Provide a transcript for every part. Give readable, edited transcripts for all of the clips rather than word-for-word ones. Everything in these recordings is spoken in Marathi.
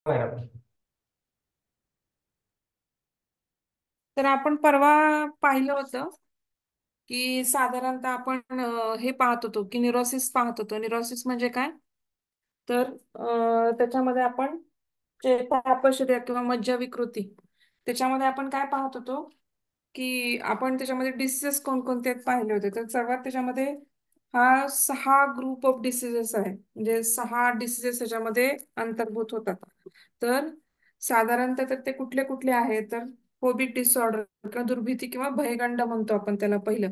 बरं. तर आपण परवा पाहिलं होतं की साधारणतः आपण हे पाहत होतो की न्यूरोसिस पाहत होतो. न्यूरोसिस म्हणजे काय? तर त्याच्यामध्ये आपण चेता अपश्रया किंवा मज्जा विकृती, त्याच्यामध्ये आपण काय पाहत होतो की आपण त्याच्यामध्ये डिसीजेस कोणकोणते आहेत पाहिले होते. तर सर्वात त्याच्यामध्ये हा 6 ग्रुप ऑफ डिसीजेस आहे, म्हणजे 6 डिसीजेस त्याच्यामध्ये अंतर्भूत होतात. तर साधारणतः तर ते कुठले कुठले आहेत, तर फोबिक डिसऑर्डर किंवा दुर्भीती किंवा भयगंड म्हणतो आपण त्याला पहिलं.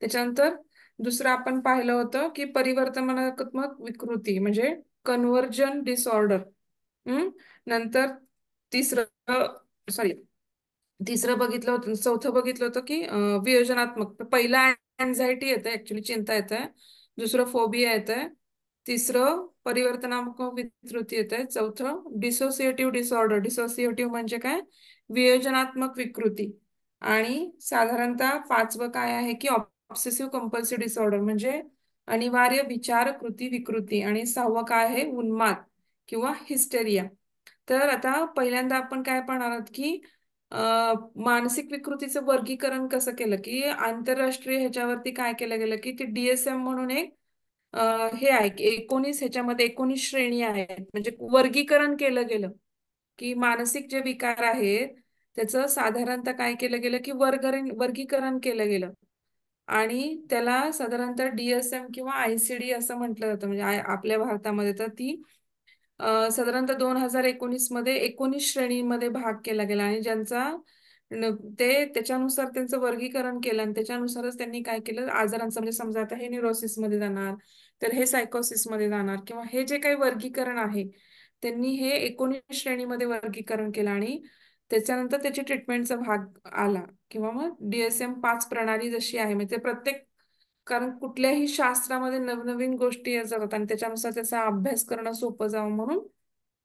त्याच्यानंतर दुसरं आपण पाहिलं होतं की परिवर्तनात्मक विकृती म्हणजे कन्व्हर्जन डिसऑर्डर. नंतर तिसरं सॉरी तिसरं बघितलं होतं, चौथं बघितलं होतं की वियोजनात्मक. तर पहिला अँझायटी येतं, ऍक्च्युली चिंता येत आहे. दुसरं फोबिया येत आहे. तिसरं परिवर्तनात्मक विकृती येत आहे. चौथं डिसोसिएटिव्ह डिसऑर्डर. डिसोसिएटिव्ह म्हणजे काय? वियोजनात्मक विकृती. आणि साधारणतः पाचवं काय आहे की ऑब्सेसिव्ह कंपल्सिव्ह डिसऑर्डर म्हणजे अनिवार्य विचार कृती विकृती. आणि सहावं काय आहे? उन्माद किंवा हिस्टेरिया. तर आता पहिल्यांदा आपण काय पाहणार आहोत की मानसिक विकृतीचं वर्गीकरण कसं केलं, की आंतरराष्ट्रीय ह्याच्यावरती काय केलं गेलं की ते DSM म्हणून एक हे आहे की 19 ह्याच्यामध्ये 19 श्रेणी आहेत, म्हणजे वर्गीकरण केलं गेलं की मानसिक जे विकार आहेत त्याचं साधारणतः काय केलं गेलं की वर्गीकरण केलं गेलं. आणि त्याला साधारणतः DSM किंवा ICD असं म्हटलं जातं, म्हणजे आपल्या भारतामध्ये तर ती साधारणतः 2019 मध्ये 19 श्रेणींमध्ये भाग केला गेला. आणि ज्यांचा ते त्याच्यानुसार त्यांचं वर्गीकरण केलं आणि त्याच्यानुसारच त्यांनी काय केलं आजारांचं, म्हणजे समजा आता हे न्यूरोसिस मध्ये जाणार, तर हे सायकोसिस मध्ये जाणार, किंवा हे जे काही वर्गीकरण आहे त्यांनी हे 19 श्रेणीमध्ये वर्गीकरण केलं. आणि त्याच्यानंतर त्याची ट्रीटमेंटचा भाग आला. किंवा मग DSM-5 प्रणाली जशी आहे, म्हणजे प्रत्येक, कारण कुठल्याही शास्त्रामध्ये नवनवीन गोष्टी येत जातात आणि त्याच्यानुसार त्याचा अभ्यास करणं सोपं जावं म्हणून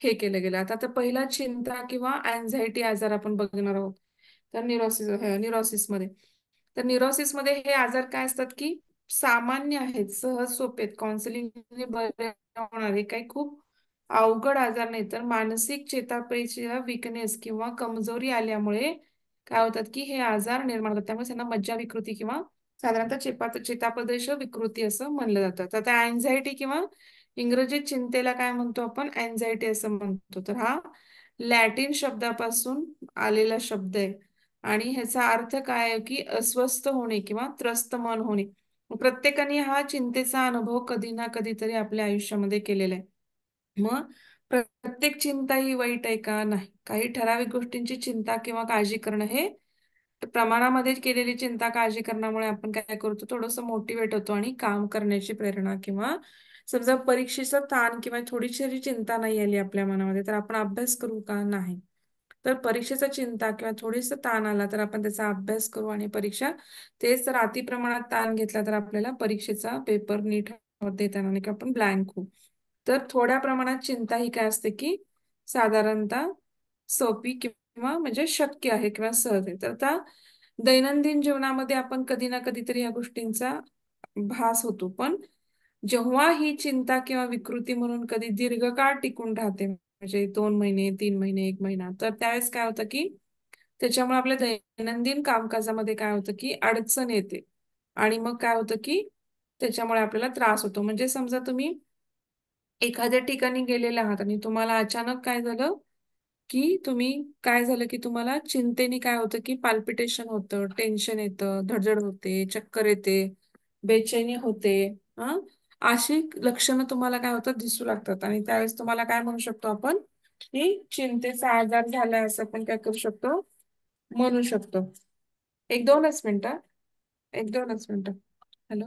हे केलं गेलं. आता तर पहिला चिंता किंवा अँझायटी आजार आपण बघणार आहोत. तर न्यूरोसिसमध्ये, तर न्यूरोसिसमध्ये हे आजार काय असतात की सामान्य आहेत, सहज सोपे आहेत, काउन्सिलिंगने बरे होणार, हे काही खूप अवघड आजार नाही. तर मानसिक चेतापेशीला विकनेस किंवा कमजोरी आल्यामुळे काय होतात की हे आजार निर्माण होतात. त्यामुळे त्यांना मज्जा विकृती किंवा साधारणतः चेताप्रदेश विकृती असं म्हणलं जातं. तर त्या अँझायटी किंवा इंग्रजीत चिंतेला काय म्हणतो आपण? अँझायटी असं म्हणतो. तर हा लॅटिन शब्दापासून आलेला शब्द आहे. आणि ह्याचा अर्थ काय आहे की अस्वस्थ होणे किंवा त्रस्त मन होणे. प्रत्येकाने हा चिंतेचा अनुभव कधी ना कधीतरी आपल्या आयुष्यामध्ये केलेला आहे. मग प्रत्येक चिंता ही वाईट आहे का? नाही. काही ठराविक गोष्टींची चिंता किंवा काळजी करणं हे प्रमाणामध्ये केलेली चिंता काळजी करण्यामुळे आपण काय करतो, थोडंसं मोटिवेट होतो आणि काम करण्याची प्रेरणा, किंवा समजा परीक्षेचा ताण किंवा थोडीशी जरी चिंता नाही आली आपल्या मनामध्ये तर आपण अभ्यास करू का? नाही. तर परीक्षेचा चिंता किंवा थोडीसा ताण आला तर आपण त्याचा अभ्यास करू आणि परीक्षा, तेच जर अति प्रमाणात ताण घेतला तर आपल्याला परीक्षेचा पेपर नीट देता येणार नाही किंवा आपण ब्लँक होऊ. तर थोड्या प्रमाणात चिंता ही काय असते की साधारणतः सोपी किंवा म्हणजे शक्य आहे किंवा सहज आहे. तर आता दैनंदिन जीवनामध्ये आपण कधी ना कधीतरी या गोष्टींचा भास होतो. पण जेव्हा ही चिंता किंवा विकृती म्हणून कधी दीर्घकाळ टिकून राहते, म्हणजे 2 महिने, 3 महिने, 1 महिना, तर त्यावेळेस काय होतं की त्याच्यामुळे आपल्या दैनंदिन कामकाजामध्ये काय होतं की अडचण येते. आणि मग काय होतं की त्याच्यामुळे आपल्याला त्रास होतो. म्हणजे समजा तुम्ही एखाद्या ठिकाणी गेलेले आहात आणि तुम्हाला अचानक काय झालं की तुम्ही, काय झालं की तुम्हाला चिंतेने काय होतं की पाल्पिटेशन होतं, टेन्शन येतं, धडधड होते, चक्कर येते, बेचैनी होते. हा, अशी लक्षणं तुम्हाला काय होतं दिसू लागतात. आणि त्यावेळेस तुम्हाला काय म्हणू शकतो आपण की चिंतेचा आजार झालाय असं आपण काय करू शकतो, म्हणू शकतो. एक दोनच मिनिटं, एक दोनच मिनिटं. हॅलो.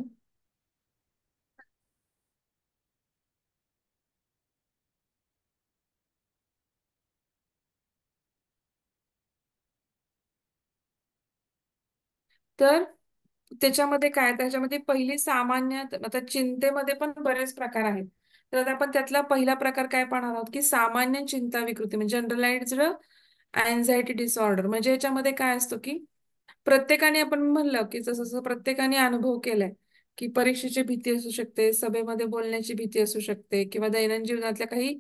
तर त्याच्यामध्ये काय, त्याच्यामध्ये पहिली सामान्य, आता चिंतेमध्ये पण बरेच प्रकार आहेत. तर आता आपण त्यातला पहिला प्रकार काय पाहणार आहोत की सामान्य चिंता विकृती म्हणजे जनरलाइज्ड अँझायटी डिसऑर्डर. म्हणजे याच्यामध्ये काय असतं की प्रत्येकाने, आपण म्हणलं की जसं जसं प्रत्येकाने अनुभव केलाय की परीक्षेची भीती असू शकते, सभेमध्ये बोलण्याची भीती असू शकते, किंवा दैनंदिन जीवनातल्या काही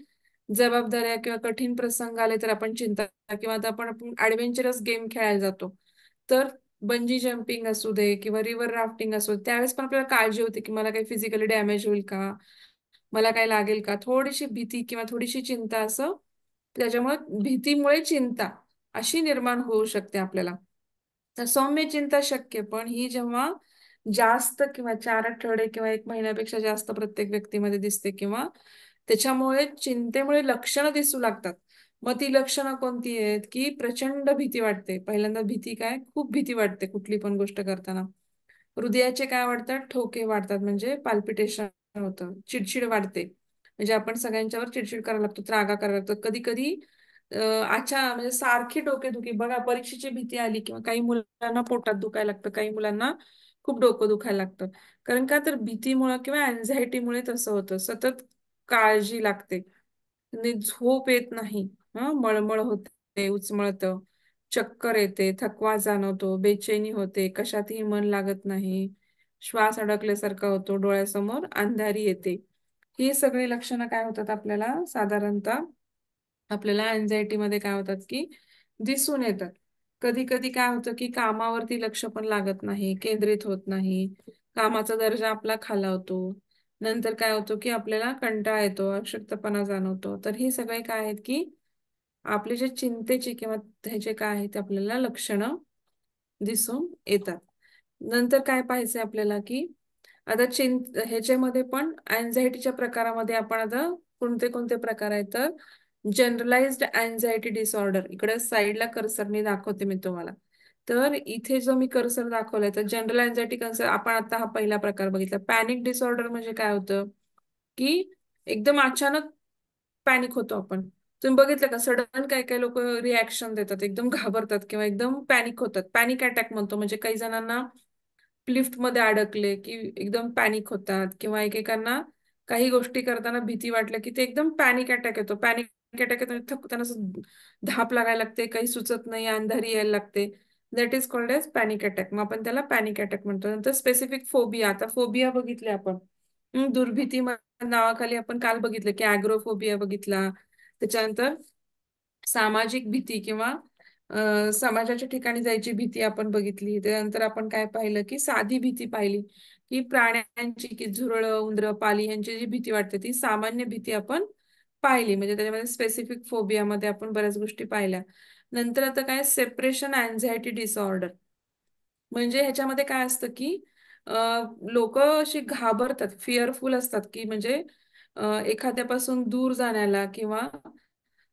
जबाबदाऱ्या किंवा कठीण प्रसंग आले तर आपण चिंता, किंवा आता आपण ऍडव्हेंचरस गेम खेळायला जातो, तर बंजी जम्पिंग असू दे किंवा रिव्हर राफ्टिंग असू दे, त्यावेळेस पण आपल्याला काळजी होते की मला काही फिजिकली डॅमेज होईल का, मला काय लागेल का, थोडीशी भीती किंवा थोडीशी चिंता असं, त्याच्यामुळे भीतीमुळे चिंता अशी निर्माण होऊ शकते आपल्याला. तर सौम्य चिंता शक्य, पण ही जेव्हा जास्त किंवा 4 आठवडे किंवा 1 महिन्यापेक्षा जास्त प्रत्येक व्यक्तीमध्ये दिसते, किंवा त्याच्यामुळे चिंतेमुळे लक्षणं दिसू लागतात. मग ती लक्षणं कोणती आहेत, की प्रचंड भीती वाटते. पहिल्यांदा भीती काय? खूप भीती वाटते कुठली पण गोष्ट करताना. हृदयाचे काय वाढतात? ठोके वाढतात, म्हणजे पाल्पिटेशन होतं. चिडचिड वाढते. म्हणजे आपण सगळ्यांच्यावर चिडचिड करायला लागतो, रागा करायला लागतो. कधी-कधी म्हणजे सारखी डोकेदुखी बघा, परीक्षेची भीती आली किंवा काही मुलांना पोटात दुखायला लागतं, काही मुलांना खूप डोकं दुखायला लागतं. कारण का तर भीतीमुळं किंवा अँक्झायटीमुळे तसं होतं. सतत काळजी लागते. आणि झोप येत नाही. मळमळ होते, उचमळतं, चक्कर येते, थकवा जाणवतो, बेचैनी होते, कशातही मन लागत नाही, श्वास अडकल्यासारखा होतो, डोळ्यासमोर अंधारी येते. ही सगळी लक्षणं काय होतात आपल्याला साधारणतः, आपल्याला अँक्झायटीमध्ये काय होतात, की दिसून येतात. कधी-कधी काय होतं, की कामावरती लक्ष पण लागत नाही, केंद्रित होत नाही, कामाचा दर्जा आपला खालावतो. नंतर काय होतं, की आपल्याला कंटाळा येतो, अशक्तपणा जाणवतो. तर ही सगळे काय आहेत, की आपली जे चिंतेची किंवा ह्याचे काय आहेत, ते आपल्याला लक्षणं दिसून येतात. नंतर काय पाहायचंय आपल्याला, की आता ह्याच्यामध्ये पण अँक्झायटीच्या प्रकारामध्ये आपण आता कोणते-कोणते प्रकार आहेत, तर जनरलाइज्ड अँक्झायटी डिसऑर्डर, इकडे साइडला कर्सरनी दाखवते मी तुम्हाला. तर इथे जो मी कर्सर दाखवलाय, तर जनरल अँक्झायटी कर्सर आपण आता हा पहिला प्रकार बघितला. पॅनिक डिसऑर्डर म्हणजे काय होतं, की एकदम अचानक पॅनिक होतो आपण. तुम्ही बघितलं का सडन काही-काही लोकं रिएक्शन देतात, एकदम घाबरतात किंवा एकदम पॅनिक होतात. पॅनिक अटॅक म्हणतो, म्हणजे काही जणांना लिफ्टमध्ये अडकले, की एकदम पॅनिक होतात, किंवा एकेकांना काही गोष्टी करताना भीती वाटल्या, की ते एकदम पॅनिक अटॅक येतो. पॅनिक अटॅक येतो, त्यांना असं धाप लागायला लागते, काही सुचत नाही, अंधारी यायला लागते. That is called as panic attack. मग आपण त्याला पॅनिक अटॅक म्हणतो. नंतर स्पेसिफिक फोबिया. आता फोबिया बघितले आपण. दुर्भीती नावाखाली आपण काल बघितलं, की ॲग्रोफोबिया बघितला. त्याच्यानंतर सामाजिक भीती किंवा समाजाच्या ठिकाणी जायची भीती आपण बघितली. त्यानंतर आपण काय पाहिलं, की साधी भीती पाहिली, की प्राण्यांची, की झुरळं, उंदरं, पाली यांची जी भीती वाटते, ती सामान्य भीती आपण पाहिली. म्हणजे त्याच्यामध्ये स्पेसिफिक फोबियामध्ये आपण बऱ्याच गोष्टी पाहिल्या. नंतर आता काय सेपरेशन अँक्झायटी डिसऑर्डर. म्हणजे ह्याच्यामध्ये काय असतं, की अ, अशी घाबरतात, फिअरफुल असतात, की म्हणजे एखाद्यापासून दूर जाण्याला किंवा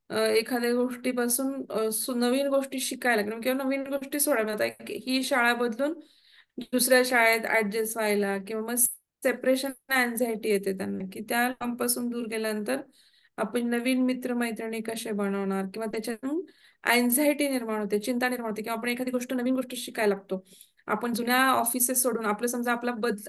एखाद्या गोष्टीपासून नवीन गोष्टी शिकायला किंवा नवीन गोष्टी सोडाव्या. आता ही शाळा बदलून दुसऱ्या शाळेत ॲडजस्ट व्हायला, किंवा मग सेपरेशन अँक्झायटी येते त्यांना, की त्या कामापासून दूर गेल्यानंतर आपण नवीन मित्र-मैत्रिणी कसे बनवणार, किंवा त्याच्यातून अँक्झायटी निर्माण होते, चिंता निर्माण होते, किंवा आपण एखादी नवीन गोष्ट शिकायला लागतो. आपण जुन्या ऑफिसेस सोडून आपलं समजा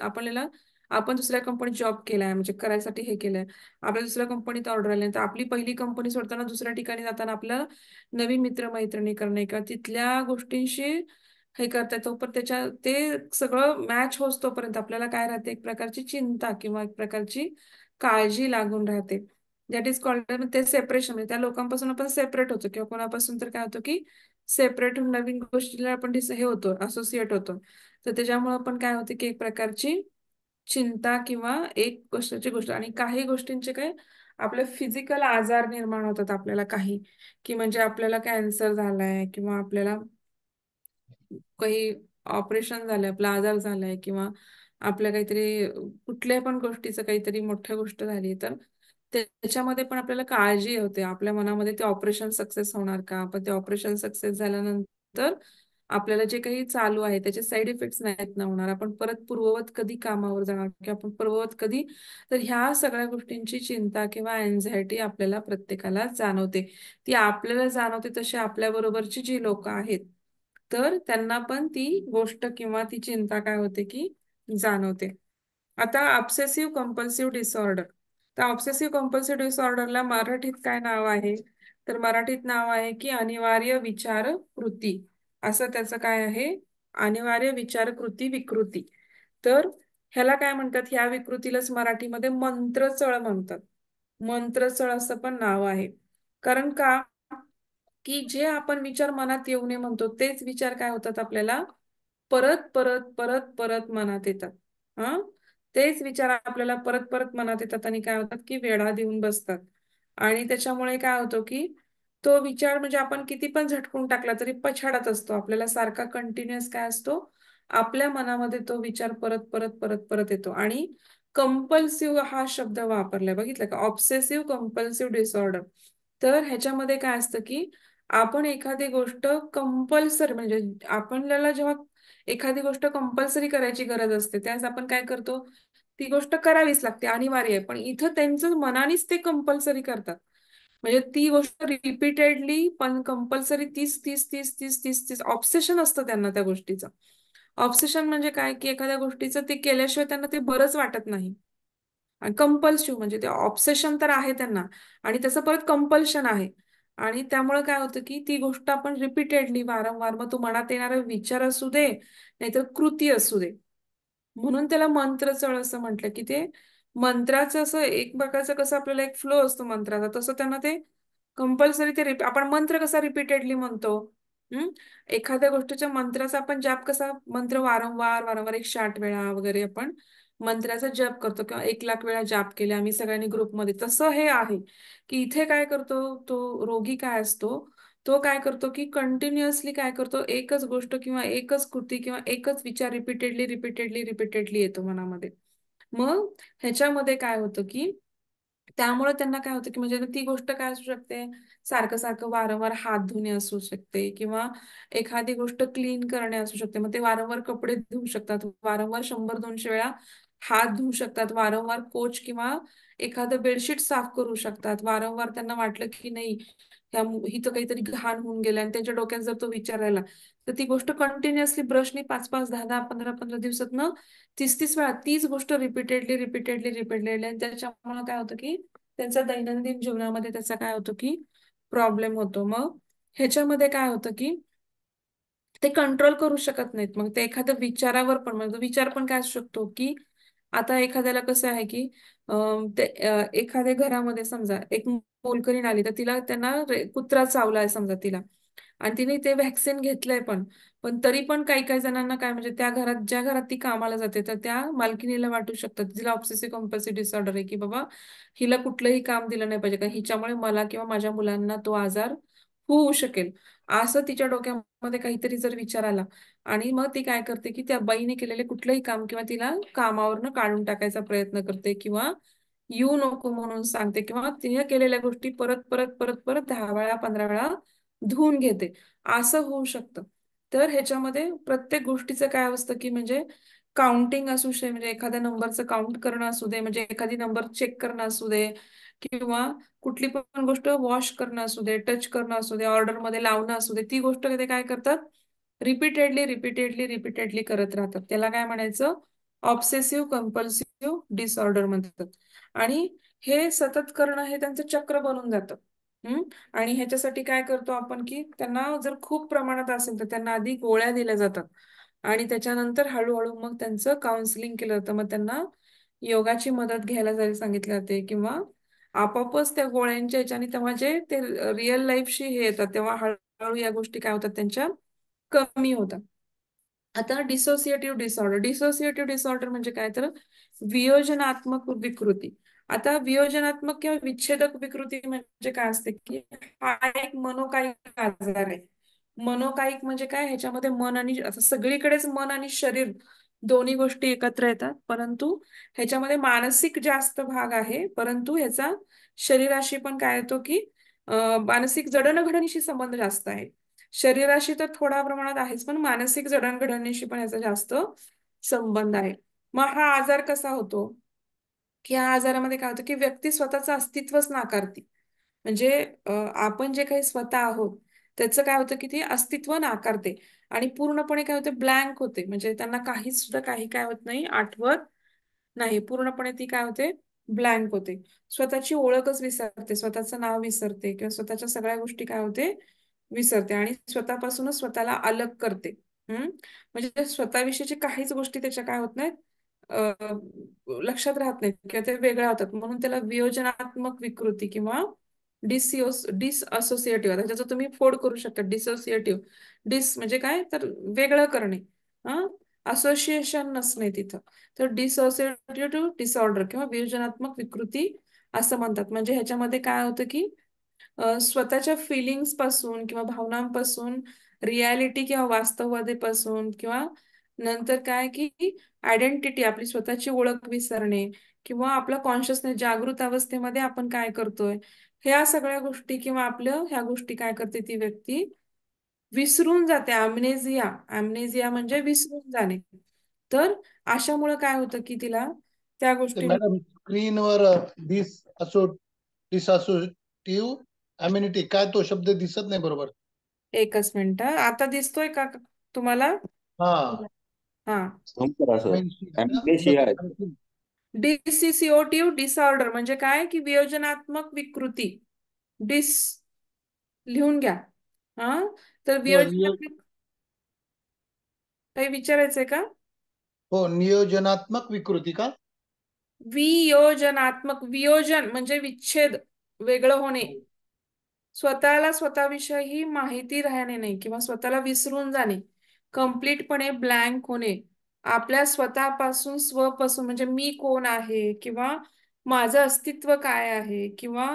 आपल्याला आपण दुसऱ्या कंपनीत जॉब केलाय, म्हणजे करायसाठी हे केलंय. आपल्या दुसऱ्या कंपनीत ऑर्डर आली, तर आपली पहिली कंपनी सोडताना दुसऱ्या ठिकाणी जाताना आपल्याला नवीन मित्र-मैत्रिणी करणे किंवा तिथल्या गोष्टींशी हे करता येतो. पण ते सगळं मॅच होईस्तोपर्यंत आपल्याला काय राहते, एक प्रकारची चिंता किंवा एक प्रकारची काळजी लागून राहते. दॅट इज कॉल्ड ते सेपरेशन, म्हणजे त्या लोकांपासून आपण सेपरेट होतो, किंवा कोणापासून तर काय होतं, की सेपरेट होऊन नवीन गोष्टीला आपण हे होतो, असोसिएट होतो. तर त्याच्यामुळे पण काय होते, की एक प्रकारची चिंता किंवा एक गोष्टची गोष्ट, आणि काही गोष्टींचे काय आपले फिजिकल आजार निर्माण होतात आपल्याला काही, की म्हणजे आपल्याला कॅन्सर झालाय किंवा आपल्याला काही ऑपरेशन झालंय, आपला आजार झालाय, किंवा आपल्या काहीतरी कुठल्याही पण गोष्टीचं काहीतरी मोठी गोष्ट झाली, तर त्याच्यामध्ये पण आपल्याला काळजी होते. आपल्या मनामध्ये ते ऑपरेशन सक्सेस होणार का? पण ते ऑपरेशन सक्सेस झाल्यानंतर आपल्याला जे काही चालू आहे त्याचे साइड इफेक्ट्स नाहीत ना होणार. आपण परत पूर्ववत कधी कामावर जाणार, किंवा आपण पूर्ववत कधी, तर ह्या सगळ्या गोष्टींची चिंता किंवा अँक्झायटी आपल्याला प्रत्येकाला जाणवते. ती आपल्याला जाणवते तशी आपल्याबरोबरची जी लोकं आहेत, तर त्यांना पण ती गोष्ट किंवा ती चिंता काय होते, की जाणवते. आता ऑब्सेसिव्ह कंपल्सिव्ह डिसऑर्डर. तर ऑब्सेसिव्ह कंपल्सिव्ह डिसऑर्डरला मराठीत काय नाव आहे? तर मराठीत नाव आहे, की अनिवार्य विचार कृती. असं त्याचं काय आहे? अनिवार्य विचार कृती विकृती. तर ह्याला काय म्हणतात? ह्या विकृतीलाच मराठीमध्ये मंत्रचळ म्हणतात. मंत्रचळ असं पण नाव आहे. कारण का, की जे आपण विचार मनात येऊ नये म्हणतो तेच विचार काय होतात आपल्याला परत परत परत परत मनात येतात. हा, तेच विचार आपल्याला परत परत मनात येतात आणि काय होतात की वेढा देऊन बसतात. आणि त्याच्यामुळे काय होतं की तो विचार म्हणजे आपण किती पण झटकून टाकला तरी पछाडत असतो, आपल्याला सारखा कंटिन्युअस काय असतो, आपल्या मनामध्ये तो विचार परत परत परत परत येतो. आणि कंपल्सिव्ह हा शब्द वापरलाय बघितलं का, ऑब्सेसिव्ह कंपल्सिव्ह डिसऑर्डर. तर ह्याच्यामध्ये काय असतं की आपण एखादी गोष्ट कंपल्सरी म्हणजे आपल्याला जेव्हा एखादी गोष्ट कंपल्सरी करायची गरज असते त्यावेळेस आपण काय करतो, ती गोष्ट करावीच लागते, अनिवार्य आहे. पण इथं त्यांचं मनानेच ते कंपल्सरी करतात. म्हणजे ती गोष्ट रिपीटेडली पण कंपल्सरी तीस तीस तीस तीस तीस तीस ऑब्सेशन असतं त्यांना त्या गोष्टीचं. ऑब्सेशन म्हणजे काय, की एखाद्या गोष्टीचं ते केल्याशिवाय त्यांना ते बरंच वाटत नाही. आणि कंपल्सिव्ह म्हणजे ते ऑब्सेशन तर आहे त्यांना आणि त्याचं परत कंपल्शन आहे. आणि त्यामुळे काय होतं की ती गोष्ट आपण रिपीटेडली वारंवार, मग तो मनात येणारा विचार असू दे नाहीतर कृती असू दे, म्हणून त्याला मंत्रचळ असं म्हटलं, की ते मंत्राचं असं एक प्रकारचं कसं आपल्याला एक फ्लो असतो मंत्राचा, तसं त्यांना ते कंपल्सरी ते आपण मंत्र कसा रिपीटेडली म्हणतो. हम्म, एखाद्या गोष्टीच्या मंत्राचा आपण जाप कसा मंत्र वारंवार वारंवार 108 वेळा वगैरे आपण मंत्राचा जप करतो किंवा 1 लाख वेळा जाप केले आम्ही सगळ्यांनी ग्रुपमध्ये, तसं हे आहे की इथे काय करतो तो रोगी काय असतो, तो काय करतो की कंटिन्युअसली काय करतो, एकच गोष्ट किंवा एकच कृती किंवा एकच विचार रिपीटेडली रिपीटेडली रिपीटेडली येतो मनामध्ये. मग ह्याच्यामध्ये काय होतं की त्यामुळे त्यांना काय होतं की म्हणजे ती गोष्ट काय असू शकते, सारखं सारखं वारंवार हात धुणे असू शकते किंवा एखादी गोष्ट क्लीन करणे असू शकते. मग ते वारंवार कपडे धुवू शकतात, वारंवार 100-200 वेळा हात धुवू शकतात, वारंवार कोच किंवा एखादं बेडशीट साफ करू शकतात. वारंवार त्यांना वाटलं की नाही हिथं काहीतरी घाण होऊन गेलं आणि त्यांच्या डोक्यात जर तो विचार राहिला, तर ती गोष्ट कंटिन्युअसली ब्रशनी 5-5, 10-10, 15-15 दिवसातनं 30-30 वेळा तीच गोष्ट रिपीटेडली रिपीटेडली रिपीटेडली आणि त्याच्यामुळे काय होतं की त्यांचा दैनंदिन जीवनामध्ये त्याचा काय होतो की प्रॉब्लेम होतो. मग ह्याच्यामध्ये काय होतं की ते कंट्रोल करू शकत नाहीत. मग ते एखाद्या विचारावर पण म्हणजे विचार पण काय असू शकतो की आता एखाद्याला कसं आहे की एखाद्या घरामध्ये समजा एक मोलकरीण आली तर तिला त्यांना कुत्रा चावलाय समजा तिला आणि तिने ते व्हॅक्सिन घेतलंय पण. पण तरी पण काही काही जणांना काय म्हणजे त्या घरात ज्या घरात ती कामाला जाते तर त्या मालकिणीला वाटू शकतात, तिला ऑब्सेसिव्ह कंपल्सिव्ह डिसऑर्डर आहे की बाबा हिला कुठलंही काम दिलं नाही पाहिजे कारण हिच्यामुळे मला किंवा माझ्या मुलांना तो आजार होऊ शकेल, असं तिच्या डोक्यामध्ये काहीतरी जर विचार आला आणि मग ती काय करते की त्या बाईने केलेले कुठलंही काम किंवा तिला कामावरनं काढून टाकायचा प्रयत्न करते किंवा येऊ नको म्हणून सांगते किंवा तिने केलेल्या गोष्टी परत परत परत परत 10 वेळा 15 वेळा धुवून घेते, असं होऊ शकतं. तर ह्याच्यामध्ये प्रत्येक गोष्टीचं काय असतं की म्हणजे काउंटिंग असू शकते, म्हणजे एखाद्या नंबरचं काउंट करणं असू दे, म्हणजे एखादी नंबर चेक करणं असू दे किंवा कुठली पण गोष्ट वॉश करणं असू दे, टच करणं असू दे, ऑर्डरमध्ये लावणं असू दे, ती गोष्ट ते काय करतात रिपीटेडली रिपीटेडली रिपीटेडली करत राहतात. त्याला काय म्हणायचं, ऑब्सेसिव्ह कंपल्सिव्ह डिसऑर्डर म्हणतात. आणि हे सतत करणं हे त्यांचं चक्र बनून जातं. हम्म, आणि ह्याच्यासाठी काय करतो आपण की त्यांना जर खूप प्रमाणात असेल तर त्यांना आधी गोळ्या दिल्या जातात आणि त्याच्यानंतर हळूहळू मग त्यांचं काउन्सिलिंग केलं जातं. मग त्यांना योगाची मदत घ्यायला जायला सांगितले जाते किंवा आपोआपच त्या गोळ्यांच्या ह्याच्याने तेव्हा जे ते रिअल लाईफशी हे येतात तेव्हा हळूहळू या गोष्टी काय होतात त्यांच्या कमी होतात. आता डिसोसिएटिव्ह डिसऑर्डर म्हणजे काय तर वियोजनात्मक विकृती. आता वियोजनात्मक किंवा विच्छेदक विकृती म्हणजे काय असते की हा एक मनोकायिक आजार आहे. मनोकायिक म्हणजे काय, ह्याच्यामध्ये मन आणि असं सगळीकडेच मन आणि शरीर दोन्ही गोष्टी एकत्र येतात, परंतु ह्याच्यामध्ये मानसिक जास्त भाग आहे, परंतु ह्याचा शरीराशी पण काय येतो की मानसिक जडणघडणीशी संबंध जास्त आहे. शरीराशी तर थोड्या प्रमाणात आहेच, पण मानसिक जडणघडणीशी पण याचा जास्त संबंध आहे. मग हा आजार कसा होतो, की या आजारामध्ये काय होतं की व्यक्ती स्वतःचं अस्तित्वच नाकारते. म्हणजे आपण जे काही स्वतः आहोत त्याचं काय होतं की ती अस्तित्व नाकारते आणि पूर्णपणे काय होते ब्लँक होते, म्हणजे त्यांना काहीच सुद्धा काही काय होत नाही, आठवत नाही. पूर्णपणे ती काय होते ब्लँक होते. स्वतःची ओळखच विसरते, स्वतःचं नाव विसरते किंवा स्वतःच्या सगळ्या गोष्टी काय होते विसरते आणि स्वतःपासूनच स्वतःला अलग करते. म्हणजे स्वतःविषयीची काहीच गोष्टी त्याच्या काय होत नाहीत, लक्षात राहत नाहीत किंवा ते वेगळ्या होतात, म्हणून त्याला वियोजनात्मक विकृती किंवा डिसअसोसिएटिव्ह, त्याचा तुम्ही फोड करू शकता. डिसोसिएटिव्ह, डिस म्हणजे काय तर वेगळं करणे, हा, असोसिएशन नसणे तिथं. तर डिसोसिएटिव्ह डिसऑर्डर किंवा वियोजनात्मक विकृती असं म्हणतात. म्हणजे ह्याच्यामध्ये काय होतं की स्वतःच्या फिलिंग्स पासून किंवा भावनांपासून, रियालिटी किंवा वास्तववादीपासून, किंवा नंतर काय की आयडेंटिटी आपली स्वतःची ओळख विसरणे, किंवा आपला कॉन्शियसनेस जागृत अवस्थेमध्ये आपण काय करतोय ह्या सगळ्या गोष्टी, किंवा आपलं ह्या गोष्टी काय करते ती व्यक्ती विसरून जाते. अमनेजिया, अमनेजिया म्हणजे विसरून जाणे. तर अशामुळे काय होतं की तिला त्या ते गोष्टी, मॅडम स्क्रीनवर डिस असो डिसअसोसिएटिव्ह अम्युनिटी काय तो शब्द दिसत नाही बरोबर. एकच मिनिट आता दिसतोय का तुम्हाला? हा, हा. संकर असं एमएनसी आहे ना, ॲम्नेशिया बघ आहे. आणखी. डिसिसिओटिव्ह डिसऑर्डर म्हणजे काय की वियोजनात्मक विकृती. डिस लिहून घ्या. हा. तर हो, वियोजनात्मक काही विचारायचंय का? हो, नियोजनात्मक विकृती का? वियोजनात्मक, वियोजन म्हणजे विच्छेद, वेगळं होणे. हो. स्वतःला स्वतःविषयी माहिती राहणे नाही किंवा स्वतःला विसरून जाणे, कम्प्लीटपणे ब्लँक होणे, आपल्या स्वतःपासून, स्वपासून म्हणजे मी कोण आहे किंवा माझं अस्तित्व काय आहे, किंवा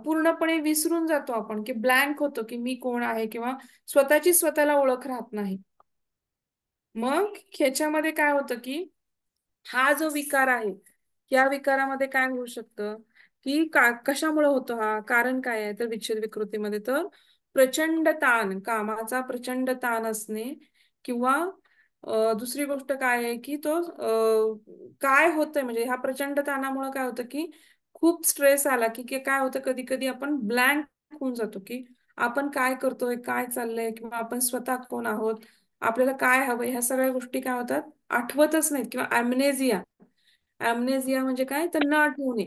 पूर्णपणे विसरून जातो आपण, की ब्लँक होतो की मी कोण आहे, किंवा स्वतःची स्वतःला ओळख राहत नाही. मग ह्याच्यामध्ये काय होतं की हा जो विकार आहे, या विकारामध्ये काय होऊ शकतं की कशामुळे होतो हा, कारण काय आहे तर विच्छेद विकृतीमध्ये तर प्रचंड ताण, कामाचा प्रचंड ताण असणे, किंवा दुसरी गोष्ट काय आहे की तो काय होतंय म्हणजे ह्या प्रचंड ताणामुळे काय होतं की खूप स्ट्रेस आला की काय होतं, कधी कधी आपण ब्लँक होऊन जातो की आपण काय करतोय, काय चाललंय, किंवा आपण स्वतः कोण आहोत, आपल्याला काय हवंय, ह्या सगळ्या गोष्टी काय होतात आठवतच नाहीत, किंवा ॲम्नेझिया. ॲम्नेझिया म्हणजे काय तर न आठवणे.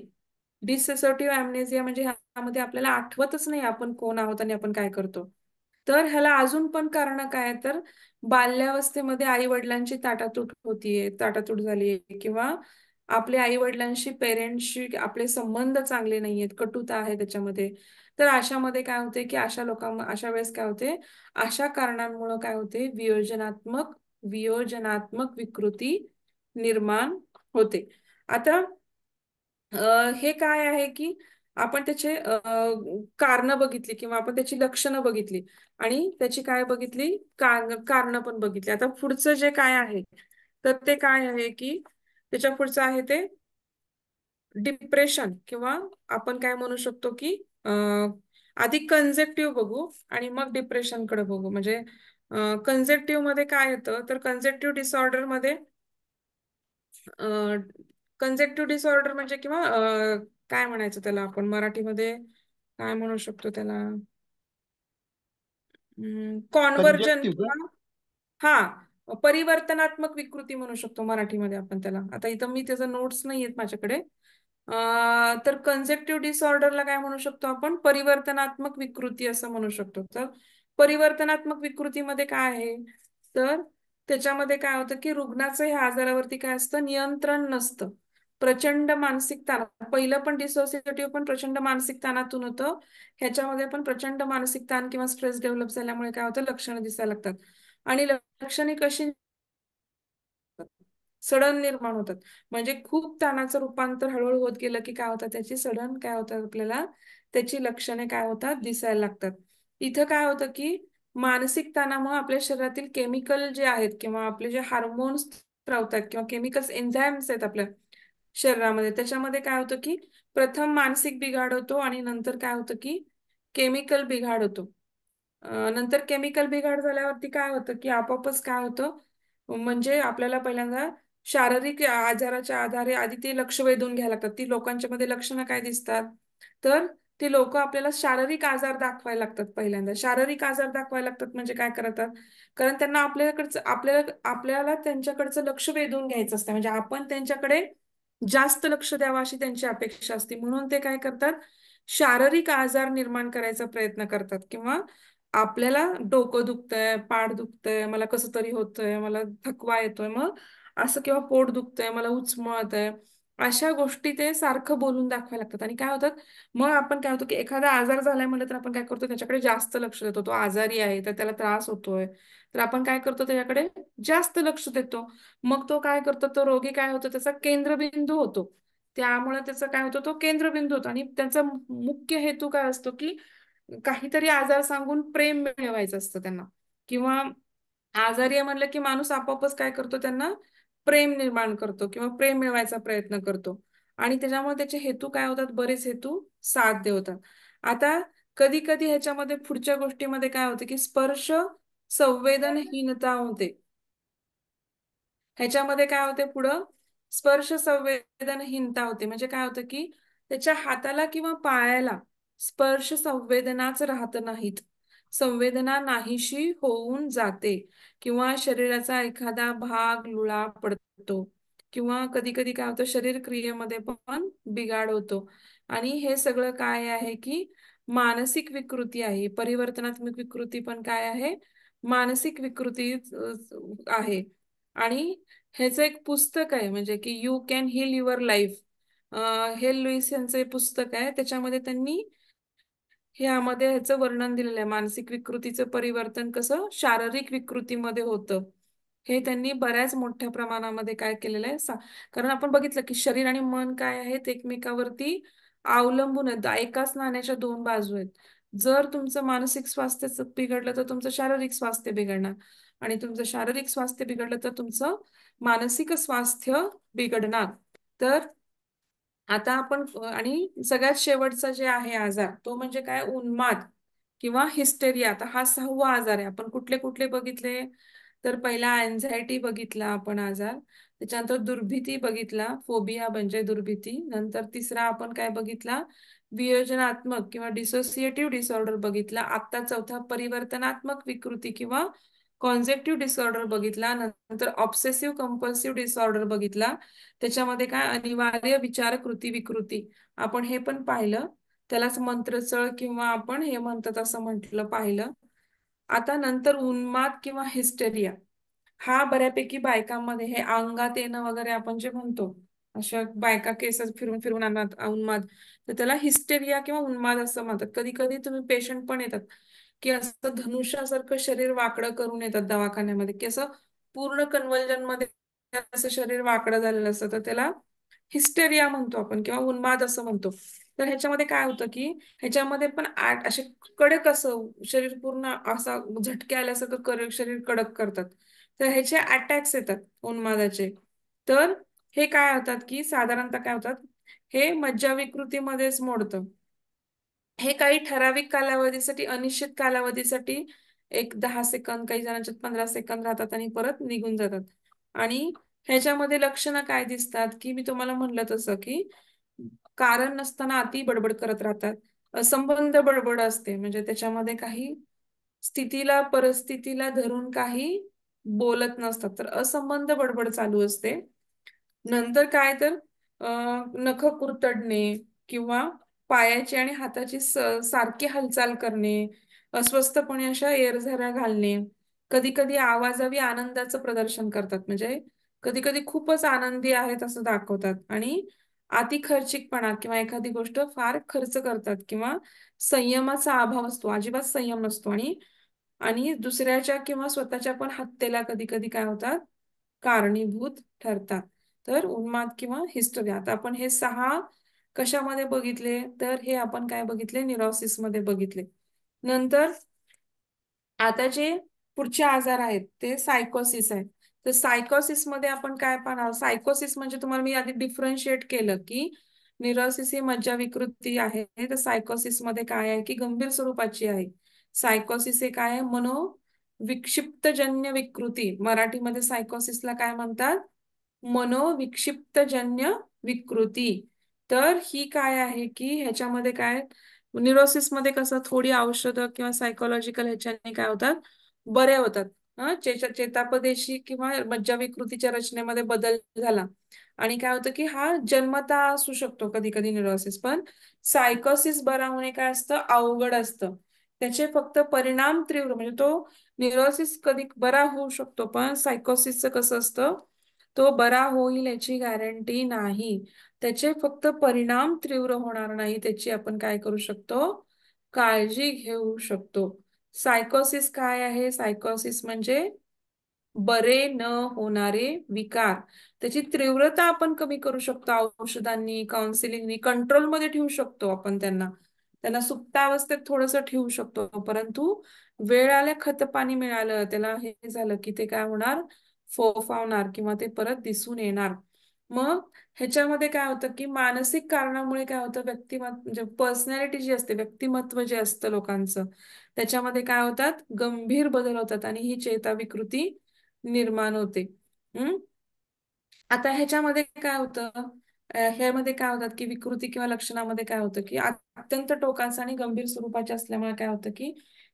डिसोसिएटिव्ह ॲम्नेझिया म्हणजे ह्यामध्ये आपल्याला आठवतच नाही आपण कोण आहोत आणि आपण काय करतो. तर ह्याला अजून पण कारण काय आहे तर बाल्यावस्थेमध्ये आई वडिलांची ताटातूट होतीये, ताटातूट झालीये, किंवा आपल्या आई वडिलांशी, पेरेंट्सशी आपले संबंध चांगले नाहीयेत, कटुता आहे त्याच्यामध्ये. तर अशामध्ये काय होते की अशा वेळेस काय होते, अशा कारणांमुळे काय होते, वियोजनात्मक विकृती निर्माण होते. आता हे काय आहे की आपण त्याचे कारण बघितली किंवा आपण त्याची लक्षणं बघितली आणि त्याची काय बघितली, कारण पण बघितली. आता पुढचं जे काय आहे तर ते काय आहे की त्याच्या पुढचं आहे ते डिप्रेशन, किंवा आपण काय म्हणू शकतो की आधी कंजेक्टिव्ह बघू आणि मग डिप्रेशन कडे बघू. म्हणजे कंजेक्टिव्ह मध्ये काय येतं तर कंजेक्टिव्ह डिसऑर्डर मध्ये कंजेक्टिव्ह डिसऑर्डर म्हणजे, किंवा काय म्हणायचं त्याला आपण मराठीमध्ये काय म्हणू शकतो त्याला, कॉन्वर्जन कंजेक्टिव्ह का? किंवा हा परिवर्तनात्मक विकृती म्हणू शकतो मराठीमध्ये आपण त्याला. आता इथं मी त्याचं नोट्स नाही आहेत माझ्याकडे. तर कंजेक्टिव्ह डिसऑर्डरला काय म्हणू शकतो आपण, परिवर्तनात्मक विकृती असं म्हणू शकतो. तर परिवर्तनात्मक विकृतीमध्ये काय आहे तर त्याच्यामध्ये काय होतं की रुग्णाचं ह्या आजारावरती काय असतं, नियंत्रण नसतं, प्रचंड मानसिक ताण. पहिलं पण डिसोसिएटिव्ह पण प्रचंड मानसिक ताणातून होतं, ह्याच्यामध्ये पण प्रचंड मानसिक ताण किंवा स्ट्रेस डेव्हलप झाल्यामुळे काय होतं, लक्षणं दिसायला लागतात. आणि लक्षणे कशी सडन निर्माण होतात. म्हणजे खूप ताणाचं रूपांतर हळूहळू होत गेलं की काय होतं, त्याची सडन काय होतं आपल्याला त्याची लक्षणे काय होतात दिसायला लागतात. इथं काय होतं की मानसिक ताणामुळे आपल्या शरीरातील केमिकल जे आहेत किंवा आपले जे हार्मोन्स स्त्रावतात किंवा केमिकल्स एन्झाईम्स आहेत आपल्या शरीरामध्ये, त्याच्यामध्ये काय होतं की प्रथम मानसिक बिघाड होतो आणि नंतर काय होतं की केमिकल बिघाड होतो. नंतर केमिकल बिघाड झाल्यावरती काय होतं की आपोआपच काय होतं, म्हणजे आपल्याला पहिल्यांदा शारीरिक आजाराच्या आधारे आधी ते लक्ष वेधून घ्यायला लागतात. ती लोकांच्या मध्ये लक्षणं काय दिसतात तर ती लोक आपल्याला शारीरिक आजार दाखवायला लागतात. पहिल्यांदा शारीरिक आजार दाखवायला लागतात म्हणजे काय करतात, कारण त्यांना आपल्याकडचं आपल्याला त्यांच्याकडचं लक्ष वेधून घ्यायचं असतं, म्हणजे आपण त्यांच्याकडे जास्त लक्ष द्यावं अशी त्यांची अपेक्षा असते. म्हणून ते काय करतात, शारीरिक आजार निर्माण करायचा प्रयत्न करतात, किंवा आपल्याला डोकं दुखतंय, पाठ दुखतंय, मला कसं तरी होतंय, मला थकवा येतोय, मग असं, किंवा पोट दुखतंय, मला उचमळत आहे, अशा गोष्टी ते सारखं बोलून दाखवायला लागतात. आणि काय होतात, मग आपण काय होतं की एखादा आजार झालाय म्हटलं तर आपण काय करतो, त्याच्याकडे जास्त लक्ष देतो. तो आजारी आहे तर त्याला त्रास होतोय, तर आपण काय करतो, त्याच्याकडे जास्त लक्ष देतो. मग तो काय करतो, तो रोगी काय होतो, त्याचा केंद्रबिंदू होतो. त्यामुळे त्याचा काय होतो, तो केंद्रबिंदू होतो. आणि त्यांचा मुख्य हेतू काय असतो की काहीतरी आजार सांगून प्रेम मिळवायचं असतं त्यांना. किंवा आजारी आहे म्हणलं की माणूस आपोआपच काय करतो, त्यांना प्रेम निर्माण करतो किंवा प्रेम मिळवायचा प्रयत्न करतो. आणि त्याच्यामुळे त्याचे हेतू काय होतात, बरेच हेतू साध्य होतात. आता कधी कधी ह्याच्यामध्ये पुढच्या गोष्टीमध्ये काय होतं की स्पर्श संवेदनहीनता होते. ह्याच्यामध्ये काय होते पुढं, स्पर्श संवेदनहीनता होते. म्हणजे काय होतं की त्याच्या हाताला किंवा पायाला स्पर्श संवेदनाच राहत नाहीत, संवेदना नाहीशी होऊन जाते. किंवा शरीराचा एखादा भाग लुळा पडतो, किंवा कधी कधी काय होतं, शरीर क्रियेमध्ये पण बिघाड होतो. आणि हे सगळं काय आहे की मानसिक विकृती आहे. परिवर्तनात्मक विकृती पण काय आहे, मानसिक विकृती आहे. आणि ह्याचं एक पुस्तक आहे, म्हणजे की you can heal your life, Hay Louise यांचं हे पुस्तक आहे. त्याच्यामध्ये त्यांनी ह्यामध्ये ह्याचं वर्णन दिलेलं आहे, मानसिक विकृतीचं परिवर्तन कसं शारीरिक विकृतीमध्ये होतं. हे त्यांनी बऱ्याच मोठ्या प्रमाणामध्ये काय केलेलं आहे, कारण आपण बघितलं की शरीर आणि मन काय आहेत, एकमेकावरती अवलंबून आहेत. एकाच नाण्याच्या दोन बाजू आहेत. जर तुमचं मानसिक स्वास्थ्य बिघडलं तर तुमचं शारीरिक स्वास्थ्य बिघडणार, आणि तुमचं शारीरिक स्वास्थ्य बिघडलं तर तुमचं मानसिक स्वास्थ्य बिघडणार. तर आता आपण आणि सगळ्यात शेवटचा जे आहे आजार, तो म्हणजे काय, उन्माद किंवा हिस्टेरिया. आता हा 6वा आजार आहे. आपण कुठले कुठले बघितले, तर पहिला एन्झायटी बघितला आपण आजार, त्याच्यानंतर दुर्भीती बघितला, फोबिया म्हणजे दुर्भीती. नंतर तिसरा आपण काय बघितला, वियोजनात्मक किंवा डिसोसिएटिव्ह डिसऑर्डर बघितला. आता चौथा परिवर्तनात्मक विकृती किंवा कॉन्झेप्टिव्ह डिसऑर्डर बघितला. नंतर ऑब्सेसिव्ह कंपल्सिव्ह डिसऑर्डर बघितला. त्याच्यामध्ये काय, अनिवार्य विचार कृती विकृती, आपण हे पण पाहिलं. त्यालाच मंत्रचळ किंवा आपण हे म्हणतात असं म्हटलं पाहिलं. आता नंतर उन्माद किंवा हिस्टेरिया, हा बऱ्यापैकी बायकांमध्ये हे अंगात येणं वगैरे आपण जे म्हणतो, अशा बायका केस फिरून फिरून आणतात उन्माद, तर त्याला हिस्टेरिया किंवा उन्माद असं म्हणतात. कधी कधी तुम्ही पेशंट पण येतात की असं धनुष्यासारखं शरीर वाकडं करून येतात दवाखान्यामध्ये, की असं पूर्ण कन्व्हल्जन मध्ये असं शरीर वाकडं झालेलं असतं, तर त्याला हिस्टेरिया म्हणतो आपण किंवा उन्माद असं म्हणतो. तर ह्याच्यामध्ये काय होतं की ह्याच्यामध्ये पण असे कडक असं शरीर पूर्ण असा झटके आल्यासारखं शरीर कडक करतात. तर ह्याचे अटॅक्स येतात उन्मादाचे. तर हे काय होतात की साधारणतः काय होतात, हे मज्जा विकृतीमध्येच मोडतं. हे काही ठराविक कालावधीसाठी, अनिश्चित कालावधीसाठी, एक 10 सेकंद, काही जणांच्यात 15 सेकंद राहतात आणि परत निघून जातात. आणि ह्याच्यामध्ये लक्षणं काय दिसतात की मी तुम्हाला म्हणलं तसं की कारण नसताना अति बडबड करत राहतात, असंबंध बडबड असते, म्हणजे त्याच्यामध्ये काही स्थितीला परिस्थितीला धरून काही बोलत नसतात, तर असंबंध बडबड चालू असते. नंतर काय तर नख कुरतडणे किंवा पायाची आणि हाताची सारखी हालचाल करणे, अस्वस्थपणे अशा एरझऱ्या घालणे, कधी कधी आवाजावी आनंदाचं प्रदर्शन करतात, म्हणजे कधी कधी खूपच आनंदी आहेत असं दाखवतात. आणि अति खर्चिकपणा किंवा एखादी गोष्ट फार खर्च करतात, किंवा संयमाचा अभाव असतो, अजिबात संयम नसतो. आणि आणि दुसऱ्याच्या किंवा स्वतःच्या पण हत्येला कधी कधी काय होतात, कारणीभूत ठरतात. तर उन्माद किंवा हिस्टेरिया, आता आपण हे 6 कशामध्ये बघितले, तर हे आपण काय बघितले, न्यूरोसिस मध्ये बघितले. नंतर आता जे पुढचे आजार आहेत ते सायकोसिस आहे. तर सायकोसिस मध्ये आपण काय पाहणार, सायकोसिस म्हणजे तुम्हाला मी आधी डिफरन्शिएट केलं की न्यूरोसिस ही मज्जा विकृती आहे, तर सायकोसिस मध्ये काय आहे की गंभीर स्वरूपाची आहे. सायकोसिस हे काय आहे, मनोविक्षिप्तजन्य विकृती. मराठीमध्ये सायकोसिसला काय म्हणतात, मनोविक्षिप्तजन्य विकृती. तर ही काय आहे की ह्याच्यामध्ये काय, न्यूरोसिस मध्ये कसं थोडी औषधं किंवा सायकोलॉजिकल ह्याच्याने काय होतात, बरे होतात. चेतापदेशी किंवा मज्जा विकृतीच्या रचनेमध्ये बदल झाला, आणि काय होतं की हा जन्मता असू शकतो कधी कधी न्यूरोसिस. पण सायकोसिस बरा होणे काय असतं, अवघड असतं. त्याचे फक्त परिणाम तीव्र, म्हणजे तो न्यूरोसिस कधी बरा होऊ शकतो, पण सायकोसिसचं कसं असतं, तो बरा होईल याची गॅरंटी नाही. त्याचे फक्त परिणाम तीव्र होणार नाही, त्याची आपण काय करू शकतो, काळजी घेऊ शकतो. सायकोसिस काय आहे? सायकोसिस म्हणजे बरे न होणारे विकार. त्याची तीव्रता आपण कमी करू शकतो औषधांनी, काउन्सिलिंगनी, कंट्रोलमध्ये ठेवू शकतो आपण त्यांना. त्यांना सुप्तावस्थेत थोडंसं ठेवू शकतो, परंतु वेळ आल्या खतपाणी मिळालं त्याला, हे झालं की ते काय होणार, फोफावणार किंवा ते परत दिसून येणार. मग ह्याच्यामध्ये काय होतं की मानसिक कारणामुळे काय होतं, व्यक्तिमत्व म्हणजे पर्सनॅलिटी जी असते, व्यक्तिमत्व जे असतं लोकांचं, त्याच्यामध्ये काय होतात, गंभीर बदल होतात आणि ही चेताविकृती निर्माण होते. हम्म. आता ह्याच्यामध्ये काय होतं, ह्यामध्ये काय होतात की विकृती किंवा लक्षणामध्ये काय होतं की अत्यंत टोकाचं आणि गंभीर स्वरूपाचे असल्यामुळे काय होतं की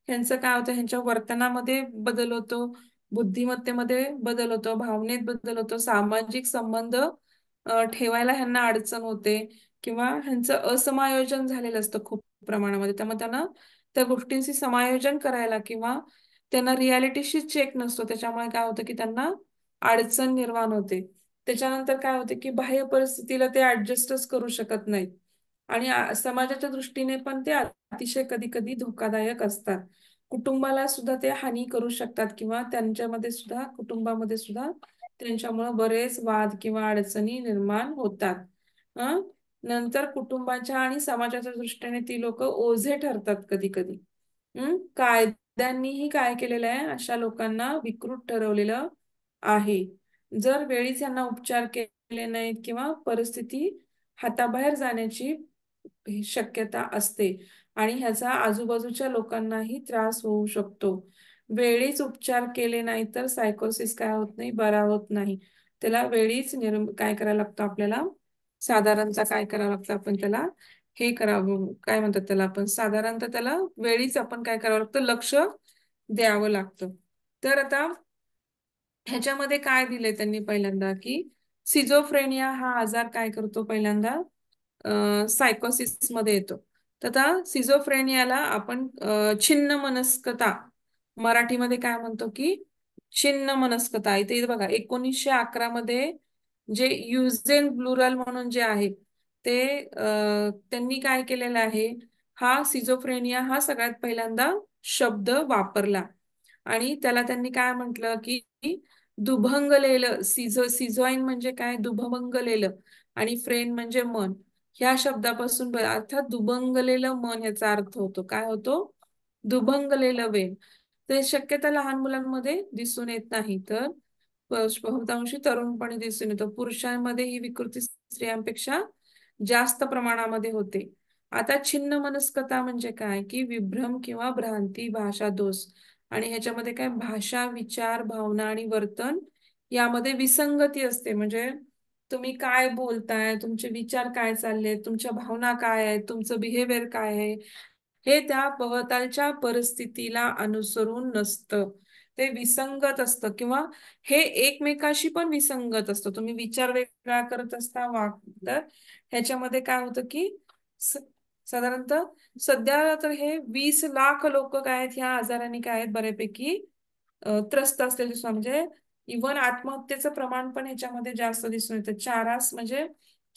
ह्यांचं काय होतं, ह्यांच्या वर्तनामध्ये बदल होतो, बुद्धिमत्तेमध्ये बदल होतो, भावनेत बदल होतो, सामाजिक संबंध ठेवायला ह्यांना अडचण होते, किंवा ह्यांचं असमायोजन झालेलं असतं खूप प्रमाणामध्ये. त्यामुळे त्यांना त्या गोष्टींशी समायोजन करायला किंवा त्यांना रियालिटीशी चेक नसतो, त्याच्यामुळे काय होतं की त्यांना अडचण निर्माण होते. त्याच्यानंतर काय होते की बाह्य परिस्थितीला ते ऍडजस्टच करू शकत नाहीत आणि समाजाच्या दृष्टीने पण ते अतिशय कधी कधी धोकादायक असतात. कुटुंबाला सुद्धा ते हानी करू शकतात किंवा त्यांच्यामध्ये सुद्धा, कुटुंबामध्ये सुद्धा त्यांच्यामुळे बरेच वाद किंवा अडचणी निर्माण होतात. अं नंतर कुटुंबाच्या आणि समाजाच्या दृष्टीने ती लोक ओझे ठरतात कधी कधी. कायद्यांनीही काय केलेलं आहे, अशा लोकांना विकृत ठरवलेलं आहे. जर वेळीच यांना उपचार केले नाहीत किंवा परिस्थिती हाताबाहेर जाण्याची शक्यता असते आणि ह्याचा आजूबाजूच्या लोकांनाही त्रास होऊ शकतो. वेळीच उपचार केले नाही तर सायकोसिस काय होत नाही, बरा होत नाही. त्याला वेळीच काय करायला लागतं आपल्याला, साधारणतः काय करावं लागतं, आपण त्याला हे करावं, काय म्हणतात त्याला, आपण साधारणतः त्याला वेळीच आपण काय करावं लागतं, लक्ष द्यावं लागतं. तर आता ह्याच्यामध्ये काय दिले त्यांनी पहिल्यांदा, की सिझोफ्रेनिया हा आजार काय करतो, पहिल्यांदा सायकोसिस मध्ये येतो. तर आता सिझोफ्रेनियाला आपण छिन्न मनस्कता मराठीमध्ये काय म्हणतो, की छिन्न मनस्कता. इथे बघा 1911 मध्ये जे युजेन ब्लुरल म्हणून जे आहे ते त्यांनी काय केलेलं आहे, हा सिझोफ्रेनिया हा सगळ्यात पहिल्यांदा शब्द वापरला आणि त्याला त्यांनी काय म्हटलं की दुभंगलेलं, सिझोईन म्हणजे काय, दुभंगलेलं, आणि फ्रेन म्हणजे मन. ह्या शब्दापासून अर्थात दुभंगलेलं मन याचा अर्थ होतो, काय होतो, दुभंगलेलं वेन. ते शक्यता लहान मुलांमध्ये दिसून येत नाही, तर बहुतांशी तरुणपणी दिसून येतो. पुरुषांमध्ये ही विकृती स्त्रियांपेक्षा जास्त प्रमाणामध्ये होते. आता छिन्न मनस्कता म्हणजे काय, की विभ्रम किंवा भ्रांती, भाषा दोष, आणि ह्याच्यामध्ये काय, भाषा, विचार, भावना आणि वर्तन यामध्ये विसंगती असते. म्हणजे तुम्ही काय बोलताय, तुमचे विचार काय चालले, तुमच्या भावना काय आहेत, तुमचं बिहेवियर काय आहे, हे त्या भोवतालच्या परिस्थितीला अनुसरून नसतं, ते विसंगत असतं, किंवा हे एकमेकाशी पण विसंगत असतं. तुम्ही विचार वेगळा करत असता, तर ह्याच्यामध्ये काय होतं की स- साधारणतः सध्या तर हे 20 लाख लोक काय आहेत, ह्या आजाराने काय आहेत बऱ्यापैकी त्रस्त असलेले दिसून, म्हणजे इव्हन आत्महत्येचं प्रमाण पण ह्याच्यामध्ये जास्त दिसून येतं. म्हणजे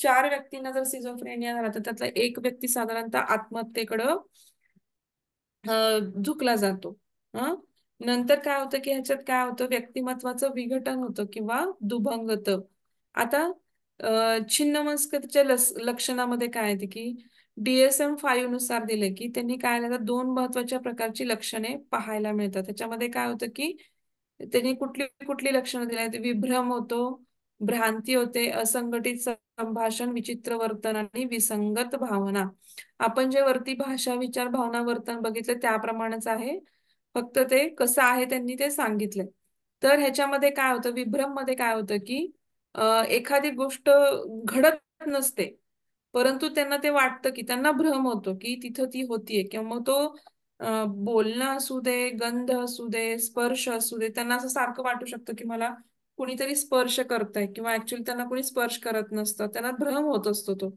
4 व्यक्तींना जर सिझोफ्रेनिया झाला तर त्यातला एक व्यक्ती साधारणतः आत्महत्येकडं झुकला जातो. हं नंतर काय होतं की ह्याच्यात काय होतं, व्यक्तिमत्वाचं विघटन होतं किंवा दुभंगत. आता छिन्नमस्कतच्या लक्षणामध्ये काय येते की DSM-5 नुसार दिले की त्यांनी काय लिहिलं, 2 महत्वाच्या प्रकारची लक्षणे पाहायला मिळतात. त्याच्यामध्ये काय होतं की त्यांनी कुठली कुठली लक्षणं दिली आहेत, विभ्रम होतो, भ्रांती होते, असंघटित संभाषण, विचित्र वर्तन आणि विसंगत भावना. आपण जे वरती भाषा, विचार, भावना, वर्तन बघितलं त्याप्रमाणेच आहे, फक्त ते कसं आहे त्यांनी ते सांगितलंय. तर ह्याच्यामध्ये काय होतं, विभ्रम मध्ये काय होतं की एखादी गोष्ट घडत नसते, परंतु त्यांना ते वाटतं की त्यांना भ्रम होतो की तिथं ती होतीये, किंवा मग तो बोलणं असू दे, गंध असू दे, स्पर्श असू दे, त्यांना असं सारखं वाटू शकतं की मला कुणीतरी स्पर्श करतंय, किंवा ऍक्च्युअली त्यांना कोणी स्पर्श करत नसतं, त्यांना भ्रम होत असतो तो.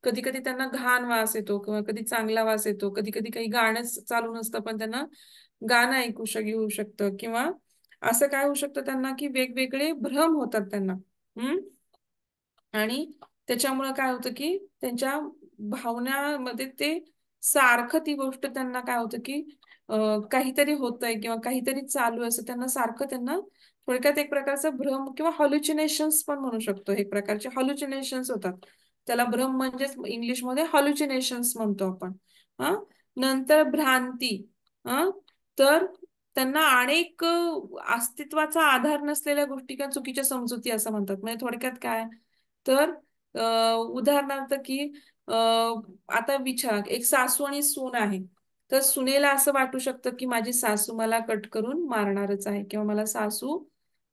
कधी कधी त्यांना घाण वास येतो किंवा कधी चांगला वास येतो, कधी कधी काही गाणं चालू नसतं पण त्यांना गाणं येऊ शकतं, किंवा असं काय होऊ शकतं त्यांना की वेगवेगळे भ्रम होतात त्यांना. हम्म आणि त्याच्यामुळं काय होतं की त्यांच्या भावनामध्ये ते सारखं ती गोष्ट त्यांना काय होतं की काहीतरी होतंय किंवा काहीतरी चालू आहे असं त्यांना सारखं त्यांना थोडक्यात एक प्रकारचं भ्रम किंवा हॉल्युचिनेशन्स पण म्हणू शकतो. एक प्रकारचे हॉल्युचिनेशन्स होतात. त्याला भ्रम म्हणजेच इंग्लिशमध्ये हॉल्युचिनेशन्स म्हणतो आपण. हा नंतर भ्रांती. हा तर त्यांना अनेक अस्तित्वाचा आधार नसलेल्या गोष्टी किंवा चुकीच्या समजुती असं म्हणतात. म्हणजे थोडक्यात काय तर उदाहरणार्थ की आता विचार एक सासू आणि सून आहे. तर सुनेला असं वाटू शकतं की माझी सासू मला कट करून मारणारच आहे किंवा मला सासू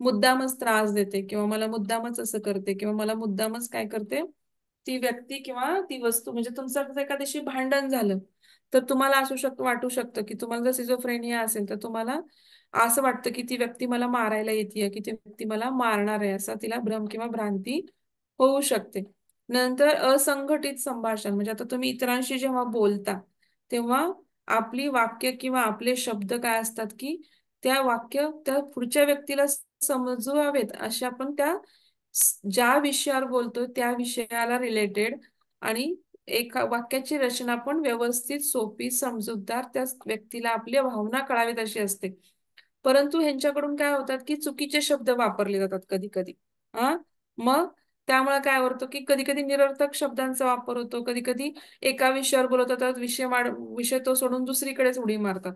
मुद्दामच त्रास देते किंवा मला मुद्दामच असं करते किंवा मला मुद्दामच काय करते ती व्यक्ती किंवा ती वस्तू म्हणजे तुमचं जर एखाद्याशी भांडण झालं तर तुम्हाला वाटू शकतं की तुम्हाला जर सिझोफ्रेनिया असेल तर तुम्हाला असं वाटतं की ती व्यक्ती मला मारायला येते की ती व्यक्ती मला मारणार आहे असं तिला भ्रम किंवा भ्रांती होऊ शकते. नंतर असंघटित संभाषण म्हणजे आता तुम्ही इतरांशी जेव्हा बोलता तेव्हा आपली वाक्य किंवा आपले शब्द काय असतात की त्या वाक्य त्या पुढच्या व्यक्तीला समजवावेत अशा आपण त्या ज्या विषयावर बोलतोय त्या विषयाला रिलेटेड आणि एका वाक्याची रचना पण व्यवस्थित सोपी समजूतदार त्या व्यक्तीला आपल्या भावना कळावेत अशी असते. परंतु ह्यांच्याकडून काय होतात की चुकीचे शब्द वापरले जातात कधी कधी. हा मग त्यामुळे काय होतं की कधी कधी निरर्थक शब्दांचा वापर होतो. कधी कधी एका विषयावर बोलत होतात विषय तो सोडून दुसरीकडेच उडी मारतात.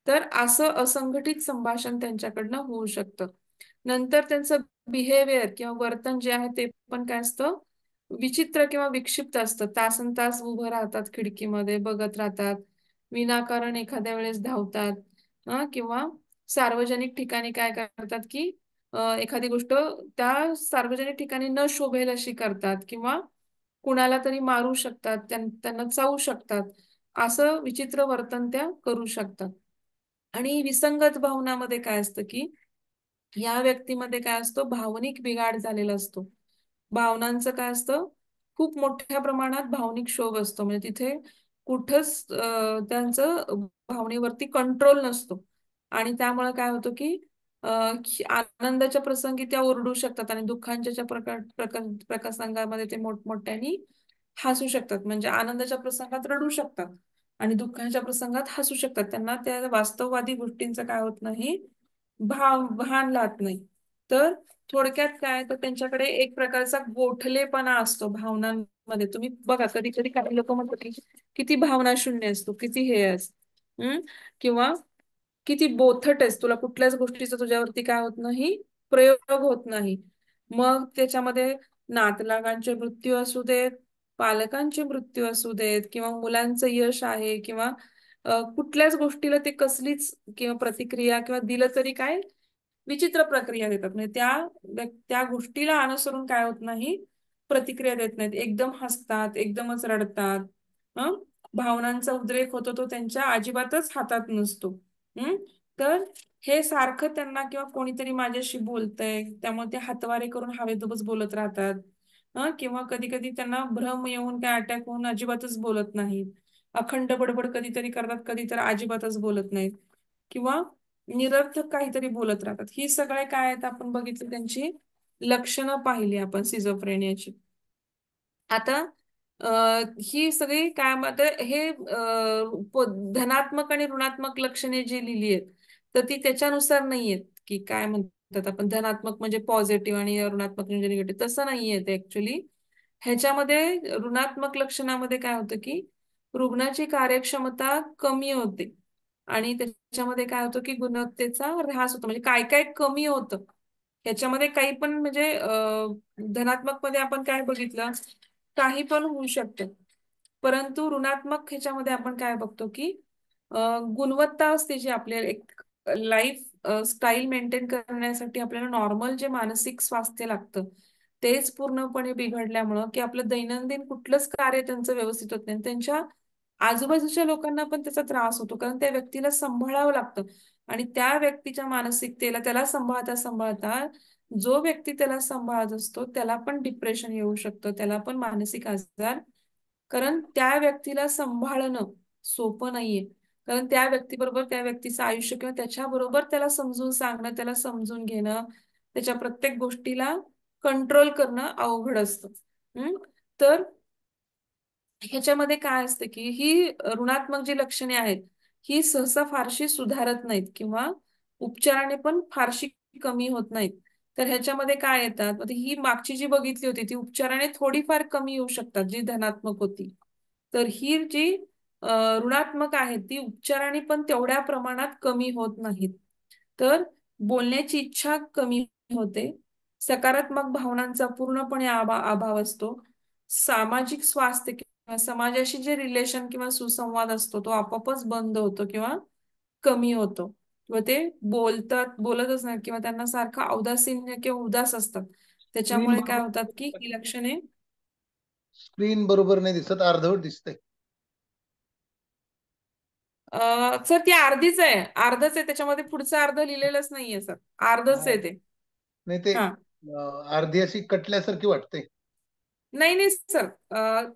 तर असं असंघटित संभाषण त्यांच्याकडनं होऊ शकतं. नंतर त्यांचं बिहेवियर किंवा वर्तन जे आहे ते पण काय असतं विचित्र किंवा विक्षिप्त असतं. तासन तास उभं राहतात खिडकीमध्ये बघत राहतात. विनाकारण एखाद्या वेळेस धावतात. किंवा सार्वजनिक ठिकाणी काय करतात की एखादी गोष्ट त्या सार्वजनिक ठिकाणी न शोभेल अशी करतात किंवा कुणाला तरी मारू शकतात त्यांना चावू शकतात असं विचित्र वर्तन त्या करू शकतात. आणि विसंगत भावनामध्ये काय असतं की या व्यक्तीमध्ये काय असतो भावनिक बिघाड झालेला असतो. भावनांचं काय असतं खूप मोठ्या प्रमाणात भावनिक क्षोभ असतो म्हणजे तिथे कुठंच त्यांचं भावनेवरती कंट्रोल नसतो. आणि त्यामुळे काय होतं की आनंदाच्या प्रसंगी त्या ओरडू शकतात आणि दुःखांच्या प्रसंगामध्ये ते मोठमोठ्याने हसू शकतात. म्हणजे आनंदाच्या प्रसंगात रडू शकतात आणि दुःखाच्या प्रसंगात हसू शकतात. त्यांना त्या वास्तववादी गोष्टींचं काय होत नाही भान राहत नाही. तर थोडक्यात काय तर त्यांच्याकडे एक प्रकारचा गोठलेपणा असतो भावनांमध्ये. तुम्ही बघा कधी कधी काही लोक म्हणतात की किती भावना शून्य असतो किती हे असत किंवा किती बोथट आहेस तुला कुठल्याच गोष्टीचा तुझ्यावरती काय होत नाही प्रयोग होत नाही. मग त्याच्यामध्ये नातलागांचे मृत्यू असू देत पालकांचे मृत्यू असू देत किंवा मुलांचं यश आहे किंवा कुठल्याच गोष्टीला ते कसलीच किंवा प्रतिक्रिया किंवा दिलं तरी काय विचित्र प्रक्रिया देतात. म्हणजे त्या गोष्टीला अनुसरून काय होत नाही प्रतिक्रिया देत नाहीत. एकदम हसतात एकदमच रडतात. हं भावनांचा उद्रेक होतो तो त्यांच्या अजिबातच हातात नसतो. हम्म तर हे सारखं त्यांना किंवा कोणीतरी माझ्याशी बोलतंय त्यामुळे ते हातवारे करून हवेतच बोलत राहतात. किंवा कधी कधी त्यांना भ्रम येऊन काय अटॅक होऊन अजिबातच बोलत नाहीत. अखंड बडबड कधीतरी करतात कधी तर अजिबातच बोलत नाहीत किंवा निरर्थक काहीतरी बोलत राहतात. ही सगळे काय आहेत आपण बघितलं त्यांची लक्षणं पाहिली आपण सिझोफ्रेनियाची. आता ही सगळी काय म्हणतात हे धनात्मक आणि ऋणात्मक लक्षणे जी लिहिली आहेत तर ती त्याच्यानुसार नाहीयेत की काय म्हणतात आपण धनात्मक म्हणजे पॉझिटिव्ह आणि ऋणात्मक म्हणजे निगेटिव्ह तसं नाहीये ते ऍक्च्युली. ह्याच्यामध्ये ऋणात्मक लक्षणामध्ये काय होतं की रुग्णाची कार्यक्षमता कमी होते आणि त्याच्यामध्ये काय होतं की गुणवत्तेचा ऱ्हास होतो. म्हणजे काय काय कमी होतं ह्याच्यामध्ये काही पण म्हणजे धनात्मक मध्ये आपण काय बघितलं काही पण होऊ शकतं. परंतु ऋणात्मक ह्याच्यामध्ये आपण काय बघतो की गुणवत्ता असते जी आपल्याला एक लाईफ स्टाईल मेंटेन करण्यासाठी आपल्याला नॉर्मल जे मानसिक स्वास्थ्य लागतं तेच पूर्णपणे बिघडल्यामुळं की आपलं दैनंदिन कुठलंच कार्य त्यांचं व्यवस्थित होत नाही. त्यांच्या आजूबाजूच्या लोकांना पण त्याचा त्रास होतो कारण त्या व्यक्तीला सांभाळावं लागतं आणि त्या व्यक्तीच्या मानसिकतेला त्याला सांभाळता सांभाळता जो व्यक्ती त्याला सांभाळत असतो त्याला पण डिप्रेशन येऊ शकतं त्याला पण मानसिक आजार. कारण त्या व्यक्तीला सांभाळणं सोपं नाहीये. कारण त्या व्यक्तीबरोबर त्या व्यक्तीचं आयुष्य किंवा त्याच्याबरोबर त्याला समजून सांगणं त्याला समजून घेणं त्याच्या प्रत्येक गोष्टीला कंट्रोल करणं अवघड असतं. तर ह्याच्यामध्ये काय असतं की ही ऋणात्मक जी लक्षणे आहेत ही सहसा फारशी सुधारत नाहीत किंवा उपचाराने पण फारशी कमी होत नाहीत. तर ह्याच्यामध्ये काय येतात, आता ही मागची जी बघितली होती ती उपचाराने थोडीफार कमी येऊ शकतात, जी धनात्मक होती. तर ही जी ऋणात्मक आहेत ती उपचाराने पण तेवढ्या प्रमाणात कमी होत नाहीत. तर बोलण्याची इच्छा कमी होते, सकारात्मक भावनांचा पूर्णपणे अभाव असतो, सामाजिक स्वास्थ्य किंवा समाजाशी जे रिलेशन किंवा सुसंवाद असतो तो आपोआपच बंद होतो किंवा कमी होतो, किंवा ते बोलतच नाहीत किंवा त्यांना सारखं औदासीन्य किंवा उदास असतात. स्क्रीन त्याच्यामुळे काय बरोबर होतात की ही लक्षणे स्क्रीन बरोबर नाही दिसत, अर्धवट दिसतंय. सर ती अर्धीच आहे, अर्धच आहे, त्याच्यामध्ये पुढचं अर्ध लिहिलेलंच नाहीये सर, अर्धच हा, आहे ते. नाही ते हा, अर्धी अशी कटल्यासारखी वाटते. नाही नाही सर,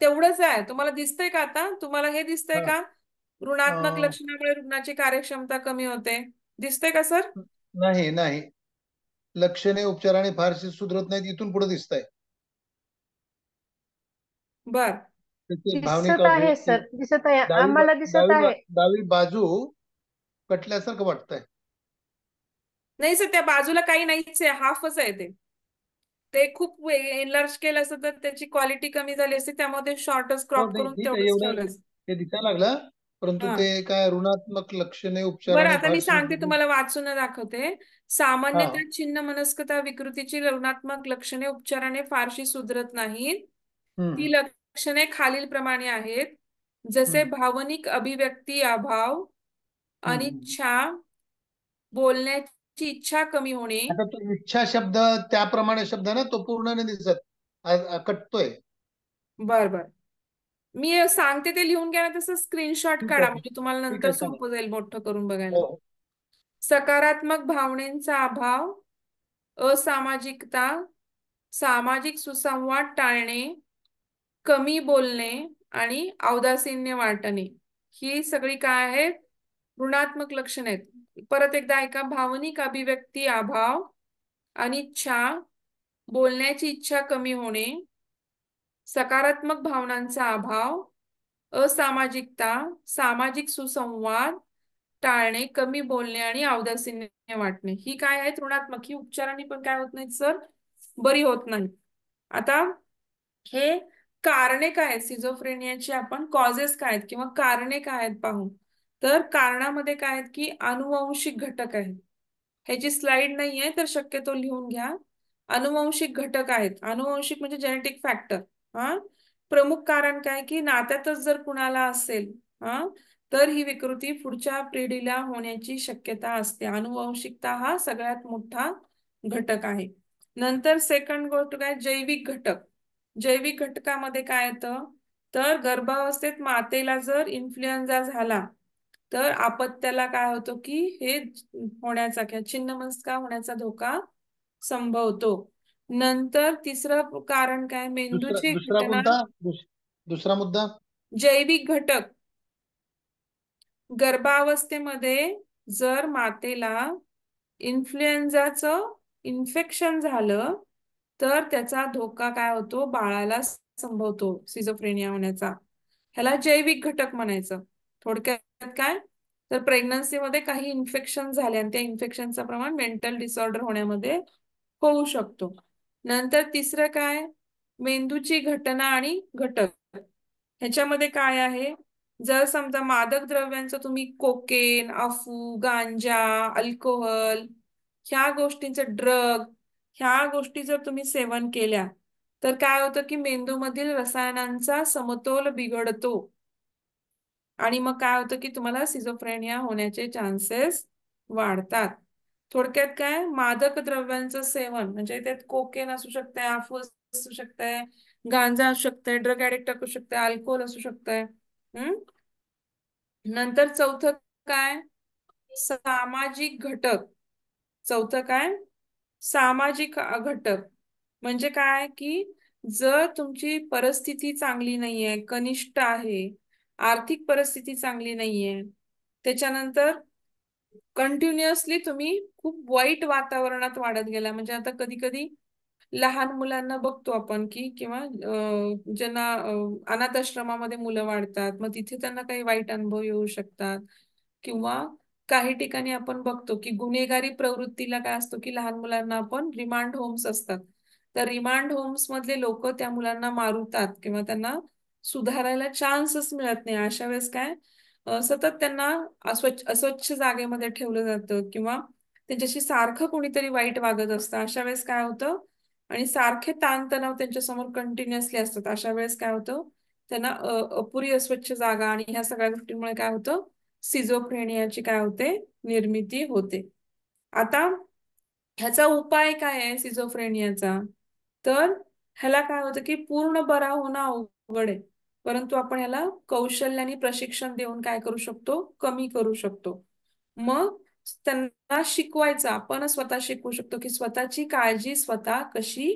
तेवढंच आहे. तुम्हाला दिसतंय का आता, तुम्हाला हे दिसतंय हा. का ऋणात्मक अं, लक्षणामुळे रुग्णाची कार्यक्षमता कमी होते, दिसतंय का सर? नाही नाही, लक्षणे उपचाराने फारशी सुधरत नाहीत इथून पुढे दिसत आहे. बर. त्याचे भावनिक दिसत आहे अभिव्यक्ती सर, दिसत आहे, डावी आम्हाला दिसत आहे. डावी बाजू कटल्यासारखं वाटतंय. नाही सर, त्या बाजूला काही नाहीच आहे, हाफच आहे ते. ते खूप एनलार्ज केलं असतं तर त्याची क्वालिटी कमी झाली असती, त्यामुळे ते शॉर्टच हो क्रॉप नाही, करून ठीक आहे, तेवढंच एवढं ठेवलं. ते दिसायला लागलं, परंतु हा, ते काय ऋणात्मक लक्षणे बरं, उपचाराने आता मी फारशी सांगते तुम्हाला, वाचून दाखवते. हा. सामान्यतः छिन्न मनस्कता विकृतीची ऋणात्मक लक्षणे उपचाराने फारशी सुधरत नाहीत. ती हम्म. लक्षणे खालील प्रमाणे आहेत: जसे हम्म. भावनिक अभिव्यक्ती अभाव, हम्म. अनिच्छा, बोलण्याची इच्छा कमी होणे. आता तो इच्छा शब्द त्याप्रमाणे शब्द ना, तो पूर्ण नाही दिसत, कटतोय. बर बर, मी सांगते ते लिहून घ्या ना, तसं स्क्रीनशॉट ठीक काढा आहे, म्हणजे तुम्हाला ठीक नंतर आहे, सांगा. सोपं जाईल मोठं करून बघायला. हो हो. सकारात्मक भावनेचा अभाव, असामाजिकता, सामाजिक सुसंवाद टाळणे, कमी बोलणे आणि औदासीन्य वाटणे, ही सगळी काय आहेत, ऋणात्मक लक्षणे आहेत. परत एकदा ऐका: भावनिक अभिव्यक्ती अभाव, अनिच्छा, बोलण्याची इच्छा कमी होणे, सकारात्मक भावनांचा अभाव, असामाजिकता, सामाजिक सुसंवाद टाळणे, कमी बोलणे आणि औदासीन्य वाटणे, ही काय आहेत ऋणात्मक. ही उपचारांनी पण काय होत नाहीत सर, बरी होत नाही. आता हे कारणे काय आहेत सिझोफ्रेनियाची, आपण कॉजेस काय आहेत किंवा कारणे काय आहेत पाहू. तर कारणामध्ये काय आहेत की अनुवांशिक घटक आहेत. ह्याची स्लाइड नाही आहे तर शक्यतो लिहून घ्या. अनुवांशिक घटक आहेत, अनुवांशिक म्हणजे जेनेटिक फॅक्टर. हा, प्रमुख कारण काय की नात्यातच जर कुणाला असेल हा, तर ही विकृती पुढच्या पिढीला होण्याची शक्यता असते. अनुवंशिकता हा सगळ्यात मोठा घटक आहे. नंतर सेकंड गोष्ट काय, जैविक घटक. जैविक घटकामध्ये काय येतं, तर गर्भावस्थेत मातेला जर इन्फ्लुएन्झा झाला तर आपत्याला काय होतो की हे होण्याचा किंवा छिन्नमस्का होण्याचा धोका संभवतो. नंतर तिसरं कारण काय, दुसरा मेंदूची दुसरा घटना. कोणता दुसरा मुद्दा? जैविक घटक, गर्भावस्थेमध्ये जर मातेला इन्फ्लुएन्झाचं इन्फेक्शन झालं तर त्याचा धोका काय होतो, बाळाला संभवतो सिझोफ्रेनिया होण्याचा. ह्याला जैविक घटक म्हणायचं. थोडक्यात काय, तर प्रेग्नन्सीमध्ये काही इन्फेक्शन झाले आणि त्या इन्फेक्शनचं प्रमाण मेंटल डिसऑर्डर होण्यामध्ये होऊ शकतो. नंतर तिसरं काय, मेंदूची घटना आणि घटक. ह्याच्यामध्ये काय आहे, जर समजा मादक द्रव्यांचं तुम्ही कोकेन, अफू, गांजा, अल्कोहोल, ह्या गोष्टींचं ड्रग, ह्या गोष्टी जर तुम्ही सेवन केल्या तर काय होतं की मेंदूमधील रसायनांचा समतोल बिघडतो आणि मग काय होतं की तुम्हाला सिझोफ्रेनिया होण्याचे चान्सेस वाढतात. थोडक्यात काय, मादक द्रव्यांचं सेवन म्हणजे त्यात कोकेन असू शकते, अफू असू शकते, गांजा असू शकते, ड्रग ऍडिक्ट असू शकते, अल्कोहोल असू शकते. नंतर चौथं काय, सामाजिक घटक. चौथं काय, सामाजिक घटक म्हणजे काय की जर तुमची परिस्थिती चांगली नाहीये, कनिष्ठ आहे, आर्थिक परिस्थिती चांगली नाहीये, त्याच्यानंतर कंटिन्युअसली तुम्ही खूप वाईट वातावरणात वाढत गेला, म्हणजे आता कधी कधी लहान मुलांना बघतो आपण की किंवा ज्यांना अनाथ आश्रमामध्ये मुलं वाढतात, मग तिथे त्यांना काही वाईट अनुभव येऊ शकतात. किंवा काही ठिकाणी आपण बघतो की गुन्हेगारी प्रवृत्तीला काय असतो की लहान मुलांना आपण रिमांड होम्स असतात. तर रिमांड होम्स मधले लोक त्या मुलांना मारुतात किंवा त्यांना सुधारायला चान्सच मिळत नाही. अशा वेळेस काय सतत त्यांना अस्वच्छ जागेमध्ये ठेवलं जातं किंवा त्यांच्याशी सारखं कोणीतरी वाईट वागत असतं. अशा वेळेस काय होतं आणि सारखे ताणतणाव त्यांच्यासमोर कंटिन्युअसली असतात. अशा वेळेस काय होतं त्यांना अपुरी अस्वच्छ जागा आणि ह्या सगळ्या गोष्टींमुळे काय होतं सिझोफ्रेनियाची काय होते निर्मिती होते. आता ह्याचा उपाय काय आहे सिझोफ्रेनियाचा? तर ह्याला काय होतं की पूर्ण बरा होणं अवघड आहे. परंतु आपण ह्याला कौशल्याने प्रशिक्षण देऊन काय करू शकतो कमी करू शकतो. मग त्यांना शिकवायचं आपण स्वतः शिकवू शकतो की स्वतःची काळजी स्वतः कशी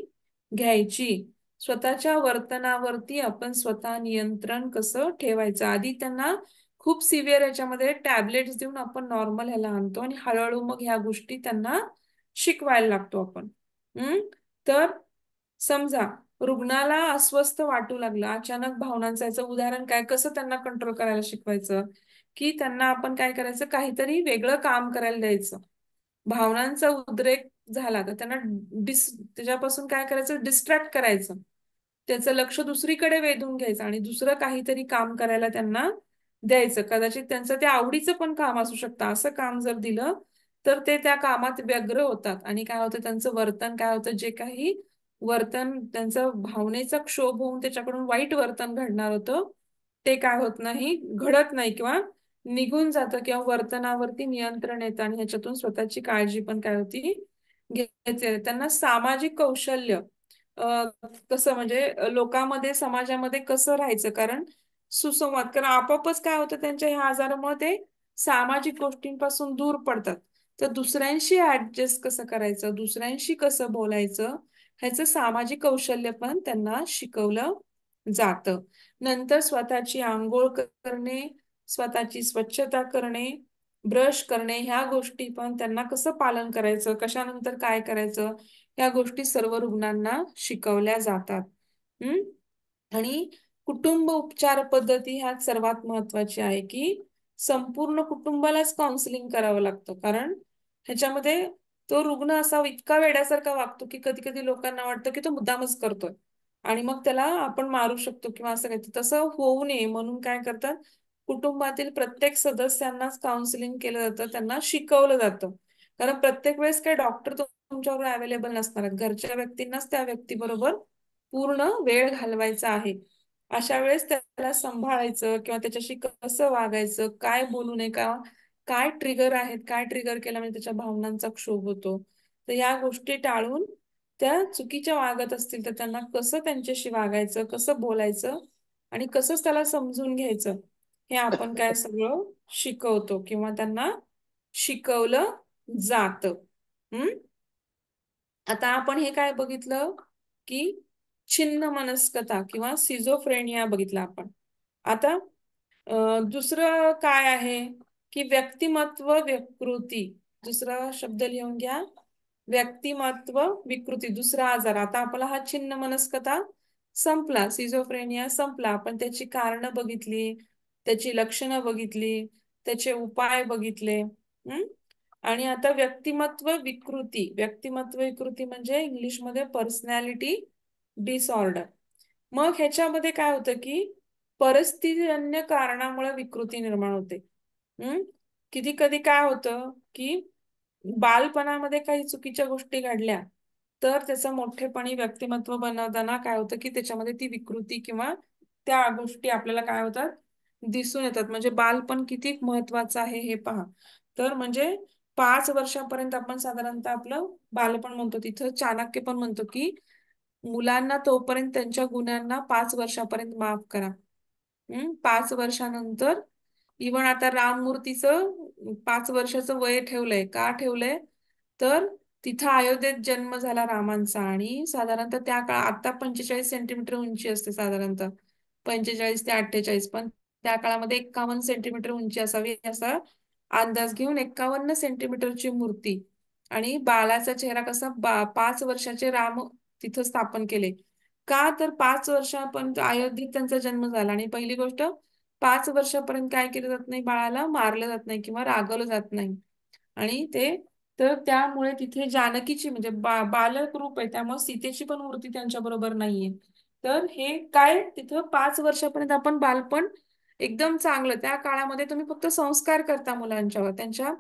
घ्यायची. स्वतःच्या वर्तनावरती आपण स्वतः नियंत्रण कसं ठेवायचं. आधी त्यांना खूप सिव्हिअर याच्यामध्ये टॅबलेट्स देऊन आपण नॉर्मल ह्याला आणतो आणि हळूहळू मग ह्या गोष्टी त्यांना शिकवायला लागतो आपण. तर समजा रुग्णाला अस्वस्थ वाटू लागलं अचानक भावनांचं याचं उदाहरण काय कसं त्यांना कंट्रोल करायला शिकवायचं की त्यांना आपण काय करायचं काहीतरी वेगळं काम करायला द्यायचं. भावनांचा उद्रेक झाला तर त्यांना त्याच्यापासून काय करायचं डिस्ट्रॅक्ट करायचं. त्याचं लक्ष दुसरीकडे वेधून घ्यायचं आणि दुसरं काहीतरी काम करायला त्यांना द्यायचं. कदाचित त्यांचं ते आवडीचं पण काम असू शकतं. असं काम जर दिलं तर ते त्या कामात व्यग्र होतात आणि काय होतं त्यांचं वर्तन काय होतं जे काही वर्तन त्यांचं भावनेचा क्षोभ होऊन त्याच्याकडून वाईट वर्तन घडणार होतं ते काय होत नाही घडत नाही किंवा निघून जातं किंवा वर्तनावरती नियंत्रण येतं आणि ह्याच्यातून स्वतःची काळजी पण काय होती घ्यायची. त्यांना सामाजिक कौशल्य अ, कसं म्हणजे लोकांमध्ये समाजामध्ये कसं राहायचं कारण सुसंवाद कारण आपोआपच काय होतं त्यांच्या ह्या आजारामुळे ते सामाजिक गोष्टींपासून दूर पडतात. तर दुसऱ्यांशी ऍडजस्ट कसं करायचं दुसऱ्यांशी कसं बोलायचं ह्याचं सामाजिक कौशल्य पण त्यांना शिकवलं जातं. नंतर स्वतःची आंघोळ करणे स्वतःची स्वच्छता करणे ब्रश करणे ह्या गोष्टी पण त्यांना कसं पालन करायचं कशानंतर काय करायचं या गोष्टी सर्व रुग्णांना शिकवल्या जातात. हम्म आणि कुटुंब उपचार पद्धती ह्या सर्वात महत्वाची आहे की संपूर्ण कुटुंबालाच काउन्सिलिंग करावं लागतं कारण ह्याच्यामध्ये तो रुग्ण असा इतका वेड्यासारखा वागतो की कधी कधी लोकांना वाटतं की तो मुद्दामच करतोय आणि मग त्याला आपण मारू शकतो किंवा असं काही तसं होऊ नये म्हणून काय करतात कुटुंबातील प्रत्येक सदस्यांनाच काउन्सिलिंग केलं जातं त्यांना शिकवलं जातं. कारण प्रत्येक वेळेस काही डॉक्टर तुमच्यावर अवेलेबल नसणार आहेत. घरच्या व्यक्तींनाच त्या व्यक्तीबरोबर पूर्ण वेळ घालवायचा आहे. अशा वेळेस त्याला सांभाळायचं किंवा त्याच्याशी कसं वागायचं काय बोलू नये का काय ट्रिगर आहेत काय ट्रिगर केलं म्हणजे त्याच्या भावनांचा क्षोभ होतो. तर या गोष्टी टाळून त्या चुकीच्या वागत असतील तर त्यांना कसं त्यांच्याशी वागायचं कसं बोलायचं आणि कसं त्याला समजून घ्यायचं हे आपण काय सगळं शिकवतो किंवा त्यांना शिकवलं जातं. हम्म आता आपण हे काय बघितलं की छिन्न मनस्कता किंवा सिझोफ्रेनिया बघितलं आपण. आता दुसरं काय आहे की व्यक्तिमत्व विकृती. दुसरा शब्द लिहून घ्या व्यक्तिमत्व विकृती दुसरा आजार. आता आपला हा छिन्न मनस्कता संपला सिझोफ्रेनिया संपला आपण त्याची कारणं बघितली त्याची लक्षणं बघितली त्याचे उपाय बघितले. आणि आता व्यक्तिमत्व विकृती म्हणजे इंग्लिशमध्ये पर्सनॅलिटी डिसऑर्डर. मग ह्याच्यामध्ये काय होतं की परिस्थितीजन्य कारणामुळे विकृती निर्माण होते. हम्म किती कधी काय होतं की बालपणामध्ये काही चुकीच्या गोष्टी घडल्या तर त्याचं मोठेपणी व्यक्तिमत्व बनवताना काय होतं की त्याच्यामध्ये ती विकृती किंवा त्या गोष्टी आपल्याला काय होतात दिसून येतात. म्हणजे बालपण किती महत्वाचं आहे हे पहा. तर म्हणजे 5 वर्षापर्यंत आपण साधारणतः आपलं बालपण म्हणतो तिथं चाणक्य पण म्हणतो की मुलांना तोपर्यंत त्यांच्या गुन्ह्यांना 5 वर्षापर्यंत माफ करा. 5 वर्षानंतर इवन आता राममूर्तीचं 5 वर्षाचं वय ठेवलंय का ठेवलंय तर तिथं अयोध्येत जन्म झाला रामांचा आणि साधारणतः त्या काळात आता 45 सेंटीमीटर उंची असते साधारणतः 45 ते 48 पण त्या काळामध्ये 51 सेंटीमीटर उंची असावी असा अंदाज घेऊन 51 सेंटीमीटरची मूर्ती आणि बाळाचा चेहरा कसा 5 वर्षाचे राम तिथं स्थापन केले. का तर 5 वर्षापर्यंत अयोध्येत त्यांचा जन्म झाला आणि पहिली गोष्ट 5 वर्षापर्यंत काय केलं जात नाही, बाळाला मारलं जात नाही किंवा रागवलं जात नाही. आणि ते तर त्यामुळे तिथे जानकीची म्हणजे बालक रूप आहे, त्यामुळे सीतेची पण मूर्ती त्यांच्या बरोबर नाहीये. तर हे काय तिथं 5 वर्षापर्यंत आपण बालपण एकदम चांगलं, त्या काळामध्ये तुम्ही फक्त संस्कार करता मुलांच्यावर, त्यांच्या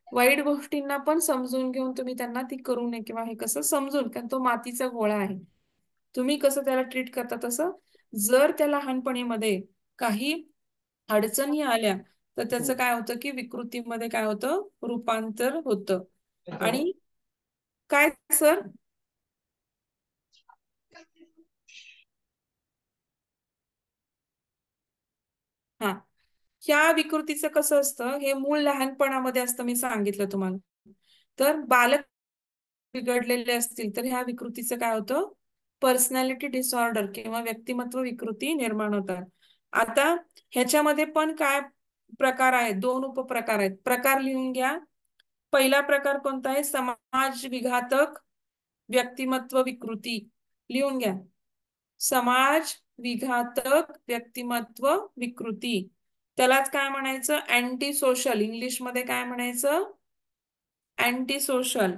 वाईट गोष्टींना पण समजून घेऊन तुम्ही त्यांना ती करू नये किंवा हे कसं समजून, कारण तो मातीचा गोळा आहे, तुम्ही कसं त्याला ट्रीट करता तसं. जर त्या लहानपणीमध्ये काही अडचणी आल्या तर त्याचं काय होतं की विकृतीमध्ये काय होतं, रूपांतर होतं. आणि काय सर, हा, ह्या विकृतीचं कसं असतं, हे मूळ लहानपणामध्ये असतं, मी सांगितलं तुम्हाला. तर बालक बिघडलेले असतील तर ह्या विकृतीचं काय होतं, पर्सनॅलिटी डिसऑर्डर किंवा व्यक्तिमत्व विकृती निर्माण होतात. आता ह्याच्यामध्ये पण काय प्रकार आहेत, 2 उपप्रकार आहेत. प्रकार लिहून घ्या. पहिला प्रकार कोणता आहे, समाज विघातक व्यक्तिमत्व विकृती. लिहून घ्या, समाज विघातक व्यक्तिमत्व विकृती. त्यालाच काय म्हणायचं, अँटी सोशल. इंग्लिश मध्ये काय म्हणायचं, अँटी सोशल.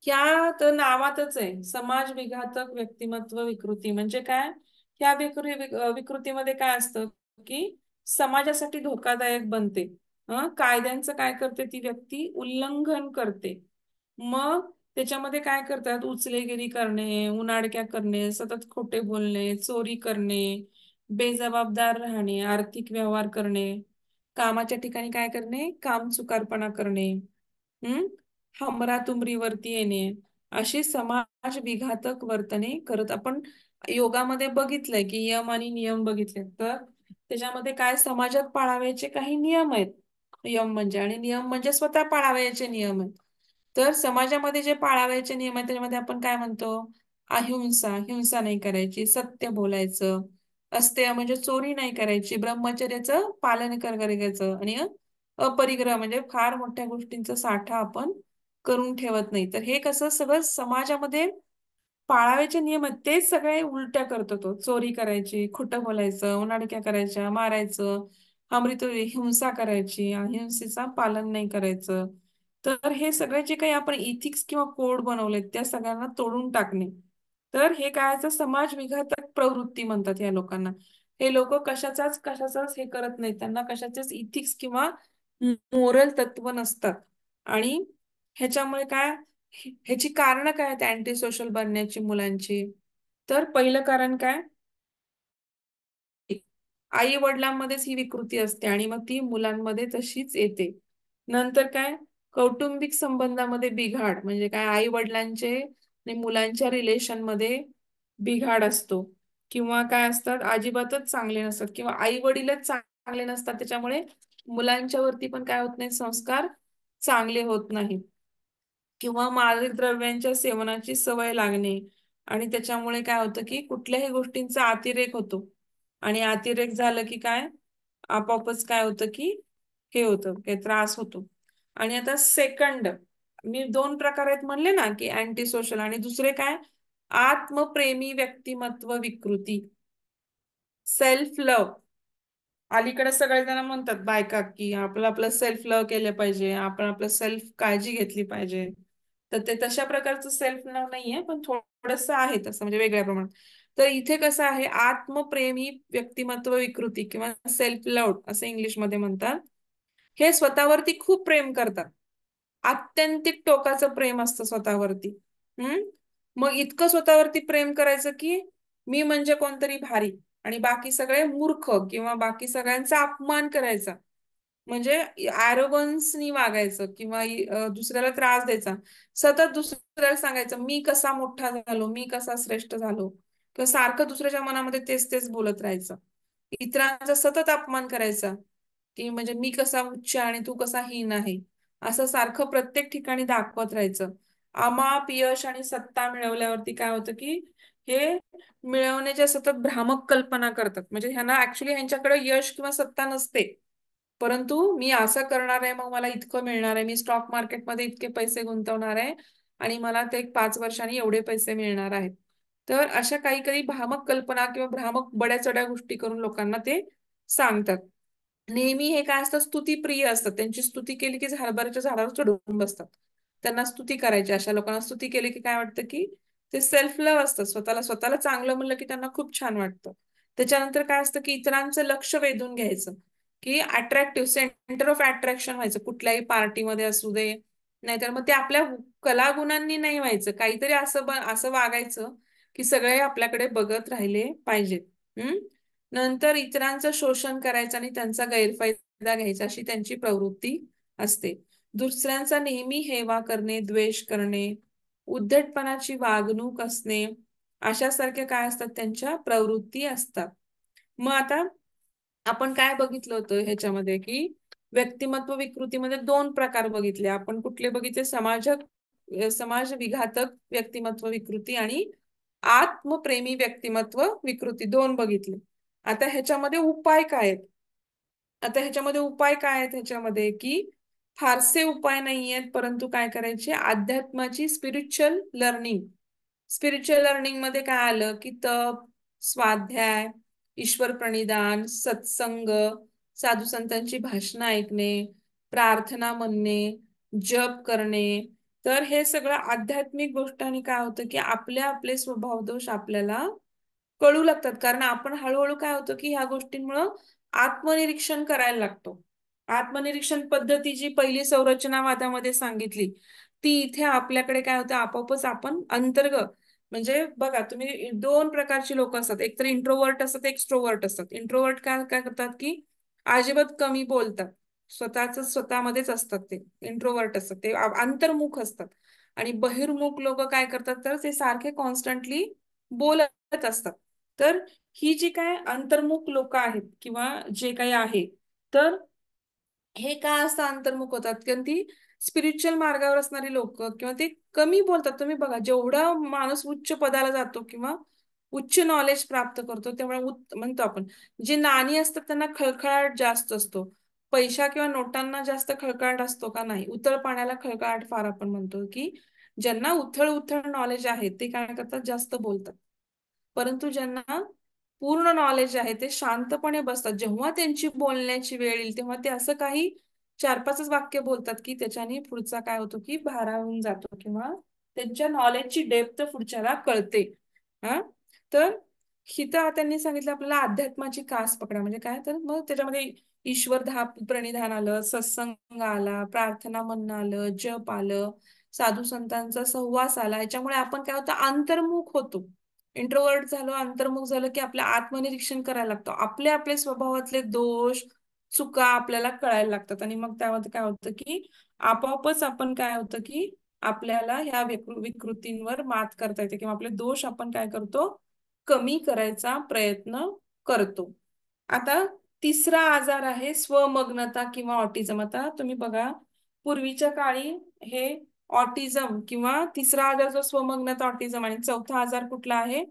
ह्या तर नावातच आहे, समाज विघातक व्यक्तिमत्व विकृती म्हणजे काय. ह्या विकृतीमध्ये काय असतं की समाजासाठी धोकादायक बनते. कायद्यांचं काय करते ती व्यक्ती, उल्लंघन करते. मग त्याच्यामध्ये काय करतात, उचलेगिरी करणे, उनाडक्या करणे, सतत खोटे बोलणे, चोरी करणे, बेजबाबदार राहणे, आर्थिक व्यवहार करणे, कामाच्या ठिकाणी काय करणे, कामचुकारपणा करणे, हम्म हमरातुमरीवरती येणे, अशी समाज विघातक वर्तने करत. आपण योगामध्ये बघितलंय की यम आणि नियम बघितले, तर त्याच्यामध्ये काय समाजात पाळावयाचे काही नियम आहेत, यम म्हणजे, आणि नियम म्हणजे स्वतः पाळावयाचे नियम आहेत. तर समाजामध्ये जे पाळावयाचे नियम आहेत त्याच्यामध्ये आपण काय म्हणतो, अहिंसा, हिंसा नाही करायची, सत्य बोलायचं, अस्तेय म्हणजे चोरी नाही करायची, ब्रह्मचर्याचं पालन करायचं, आणि अपरिग्रह म्हणजे फार मोठ्या गोष्टींचा साठा आपण करून ठेवत नाही. तर हे कसं सगळं समाजामध्ये पाळावयाचे नियम आहेत तेच सगळे उलट्या करतो तो. चोरी करायची, खोटं बोलायचं, उनाडक्या करायच्या, मारायचं, अमृत हिंसा करायची, अहिंसेचा पालन नाही करायचं. तर हे सगळे जे काही आपण इथिक्स किंवा कोड बनवलेत त्या सगळ्यांना तोडून टाकणे. तर हे काय, समाज विघातक प्रवृत्ती म्हणतात या लोकांना. हे लोक कशाचाच हे करत नाहीत, त्यांना कशाचेच इथिक्स किंवा मोरल तत्व नसतात. आणि ह्याच्यामुळे काय, ह्याची कारणं काय आहेत अँटी सोशल बनण्याची मुलांची. तर पहिलं कारण काय, आई वडिलांमध्येच ही विकृती असते आणि मग ती मुलांमध्ये तशीच येते. नंतर काय, कौटुंबिक संबंधामध्ये बिघाड म्हणजे काय, आई वडिलांचे आणि मुलांच्या रिलेशन मध्ये बिघाड असतो, किंवा काय असतात अजिबातच चांगले नसतात, किंवा आई वडीलच चांगले नसतात, त्याच्यामुळे मुलांच्या वरती पण काय होत नाही, संस्कार चांगले होत नाहीत. किंवा मादक द्रव्यांच्या सेवनाची सवय लागणे, आणि त्याच्यामुळे काय होतं की कुठल्याही गोष्टींचा अतिरेक होतो, आणि अतिरेक झालं की काय, आपोआपच काय होतं की हे होतं, काही त्रास होतो. आणि आता सेकंड, मी 2 प्रकार आहेत म्हणले ना की अँटी सोशल, आणि दुसरे काय, आत्मप्रेमी व्यक्तिमत्व विकृती, सेल्फ लव्ह. अलीकडे सगळेजण म्हणतात बायका की आपलं आपलं सेल्फ लव्ह केलं पाहिजे, आपण आपलं सेल्फ काळजी घेतली पाहिजे. तर ते तशा प्रकारचं सेल्फ लव्ह नाहीये, पण थोडस आहे तसं, म्हणजे वेगळ्या प्रमाणात. तर इथे कसं आहे, आत्मप्रेमी व्यक्तिमत्व विकृती किंवा सेल्फ लव्ह असं इंग्लिशमध्ये म्हणतात. हे स्वतःवरती खूप प्रेम करतात, आत्यंतिक टोकाचं प्रेम असतं स्वतःवरती. हम्म मग इतकं स्वतःवरती प्रेम करायचं की मी म्हणजे कोणतरी भारी, आणि बाकी सगळे मूर्ख, किंवा बाकी सगळ्यांचा अपमान करायचा, म्हणजे ॲरोगन्सनी वागायचं, किंवा दुसऱ्याला त्रास द्यायचा, सतत दुसऱ्याला सांगायचं मी कसा मोठा झालो, मी कसा श्रेष्ठ झालो, किंवा सारखं दुसऱ्याच्या मनामध्ये तेच तेच बोलत राहायचं, इतरांचा सतत अपमान करायचा, की म्हणजे मी कसा उच्च आणि तू कसा हीन आहे, असं सारखं प्रत्येक ठिकाणी दाखवत राहायचं. अमाप यश आणि सत्ता मिळवल्यावरती काय होतं की हे मिळवण्याच्या सतत भ्रामक कल्पना करतात, म्हणजे ह्यांना ऍक्च्युली ह्यांच्याकडे यश किंवा सत्ता नसते, परंतु मी असं करणार आहे मग मला इतकं मिळणार आहे, मी स्टॉक मार्केटमध्ये इतके पैसे गुंतवणार आहे आणि मला ते 5 वर्षांनी एवढे पैसे मिळणार आहेत. तर अशा काही काही भ्रामक कल्पना किंवा भ्रामक बड्या चढ्या गोष्टी करून लोकांना ते सांगतात. नेहमी हे काय असतं, स्तुतीप्रिय असतात. त्यांची स्तुती केली की हरभऱ्याच्या झाडावर चढून बसतात. त्यांना स्तुती करायची. अशा लोकांना स्तुती केली की काय वाटतं की ते सेल्फ लव्ह असतं. स्वतःला स्वतःला चांगलं म्हणलं की त्यांना खूप छान वाटतं. त्याच्यानंतर काय असतं की इतरांचं लक्ष वेधून घ्यायचं, की अट्रॅक्टिव्ह, सेंटर ऑफ अट्रॅक्शन व्हायचं कुठल्याही पार्टीमध्ये असू दे. नाहीतर मग ते आपल्या कलागुणांनी नाही व्हायचं, काहीतरी असं वागायचं की सगळे आपल्याकडे बघत राहिले पाहिजेत. नंतर इतरांचं शोषण करायचं आणि त्यांचा गैरफायदा घ्यायचा अशी त्यांची प्रवृत्ती असते. दुसऱ्यांचा नेहमी हेवा करणे, द्वेष करणे, उद्धटपणाची वागणूक असणे, अशासारख्या काय असतात त्यांच्या प्रवृत्ती असतात. मग आता आपण काय बघितलं होतं ह्याच्यामध्ये, की व्यक्तिमत्व विकृतीमध्ये 2 प्रकार बघितले आपण. कुठले बघितले? समाज विघातक व्यक्तिमत्व विकृती आणि आत्मप्रेमी व्यक्तिमत्व विकृती, 2 बघितले. आता ह्याच्यामध्ये उपाय काय आहेत? ह्याच्यामध्ये की फारसे उपाय नाही आहेत, परंतु काय करायचे, अध्यात्माची स्पिरिच्युअल लर्निंग मध्ये काय आलं की तप, स्वाध्याय, ईश्वर प्रणिधान, सत्संग, साधू संतांची भाषणं ऐकणे, प्रार्थना म्हणणे, जप करणे. तर हे सगळं आध्यात्मिक गोष्टांनी काय होतं की आपले स्वभाव दोष आपल्याला कळू लागतात. कारण आपण हळूहळू काय होतं की ह्या गोष्टींमुळं आत्मनिरीक्षण करायला लागतो. आत्मनिरीक्षण पद्धती जी पहिली संरचनावादामध्ये सांगितली, ती इथे आपल्याकडे काय होतं, आपोआपच आपण अंतर्गत, म्हणजे बघा तुम्ही 2 प्रकारची लोक असतात. एक तर इंट्रोवर्ट असतात, एक्स्ट्रोवर्ट असतात. इंट्रोवर्ट काय काय करतात की अजिबात कमी बोलतात, स्वतःमध्येच असतात. ते इंट्रोवर्ट असतात, ते अंतर्मुख असतात. आणि बहिर्मुख लोक काय करतात, तर ते सारखे कॉन्स्टंटली बोलत असतात. तर ही जी काय अंतर्मुख लोक आहेत किंवा जे काही आहे, तर हे का असं अंतर्मुख होतात? कारण ती स्पिरिच्युअल मार्गावर असणारी लोक किंवा ते कमी बोलतात. तुम्ही बघा, जेवढा माणूस उच्च पदाला जातो किंवा उच्च नॉलेज प्राप्त करतो, तेव्हा म्हणतो आपण, जे नाणी असतात त्यांना खळखळाट जास्त असतो. पैसा किंवा नोटांना जास्त खळखळाट असतो का? नाही. उथळ पाण्याला खळखळाट फार आपण म्हणतो की ज्यांना उथळ उथळ नॉलेज आहे ते काय करतात, जास्त बोलतात. परंतु ज्यांना पूर्ण नॉलेज आहे ते शांतपणे बसतात. जेव्हा त्यांची बोलण्याची वेळ येईल तेव्हा ते असं काही 4-5च वाक्य बोलतात की त्याच्याने पुढचा काय होतो की भारावून जातो किंवा त्यांच्या नॉलेजची डेप्थ पुढच्याला कळते. हा, तर हिथं त्यांनी सांगितलं आपल्याला अध्यात्माची कास पकडा. म्हणजे काय, तर मग त्याच्यामध्ये प्रणिधान आलं, सत्संग आला, प्रार्थना म्हणणं आलं, जप आलं, साधू संतांचा सहवास आला. याच्यामुळे आपण काय होतं, अंतर्मुख होतो. इंट्रोवर्ट झालो, अंतर्मुख झालं की आपलं आत्मनिरीक्षण करायला लागतो. आपले स्वभावातले दोष, चुका आपल्याला कळायला लागतात. आणि मग त्यामध्ये काय होतं की आपोआपच आपण काय होतं की आपल्याला ह्या विकृतींवर मात करता येते किंवा आपले दोष आपण काय करतो, कमी करायचा प्रयत्न करतो. आता तिसरा आजार आहे स्वमग्नता किंवा ऑटिझम. आता तुम्ही बघा, पूर्वीच्या काळी हे ऑटिझम किंवा तिसरा आजार जो स्वमग्नता ऑटिझम, आणि चौथा आजार कुठला आहे,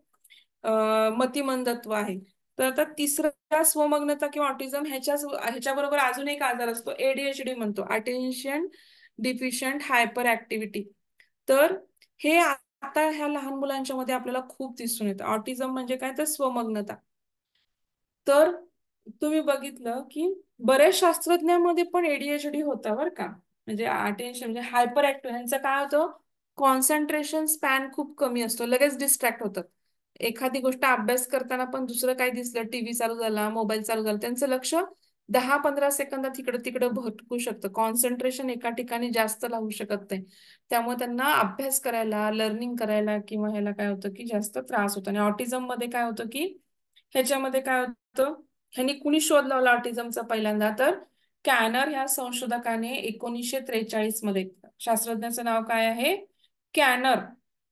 मतिमंदत्व आहे. तर आता तिसरा स्वमग्नता किंवा ऑटिझम, ह्याच्याबरोबर अजून एक आजार असतो, एडीएचडी म्हणतो, अटेन्शन डिफिशियंट हायपर ऍक्टिव्हिटी. तर हे आता ह्या लहान मुलांच्या मध्ये आपल्याला खूप दिसून येतं. ऑटिझम म्हणजे काय, तर स्वमग्नता. तर तुम्ही बघितलं की बऱ्याच शास्त्रज्ञांमध्ये पण एडीएचडी होता बरं का. म्हणजे अटेन्शन म्हणजे हायपर ऍक्टिव्ह, यांचं काय होतं, कॉन्सन्ट्रेशन स्पॅन खूप कमी असतो, लगेच डिस्ट्रॅक्ट होतात. एखादी गोष्ट अभ्यास करताना पण दुसरं काही दिसलं, टीव्ही चालू झाला, मोबाईल चालू झाला, त्यांचं लक्ष 10-15 सेकंदात इकडं तिकडं भटकू शकतं. कॉन्सन्ट्रेशन एका ठिकाणी जास्त लावू शकत नाही. त्यामुळे त्यांना अभ्यास करायला, लर्निंग करायला किंवा ह्याला काय होतं की जास्त त्रास होतो. आणि ऑटिझम मध्ये काय होतं की ह्याच्यामध्ये काय होतं, ह्यांनी कुणी शोध लावला ऑटिझमचा पहिल्यांदा, तर कॅनर ह्या संशोधकाने 1943 मध्ये, शास्त्रज्ञाचं नाव काय आहे, कॅनर.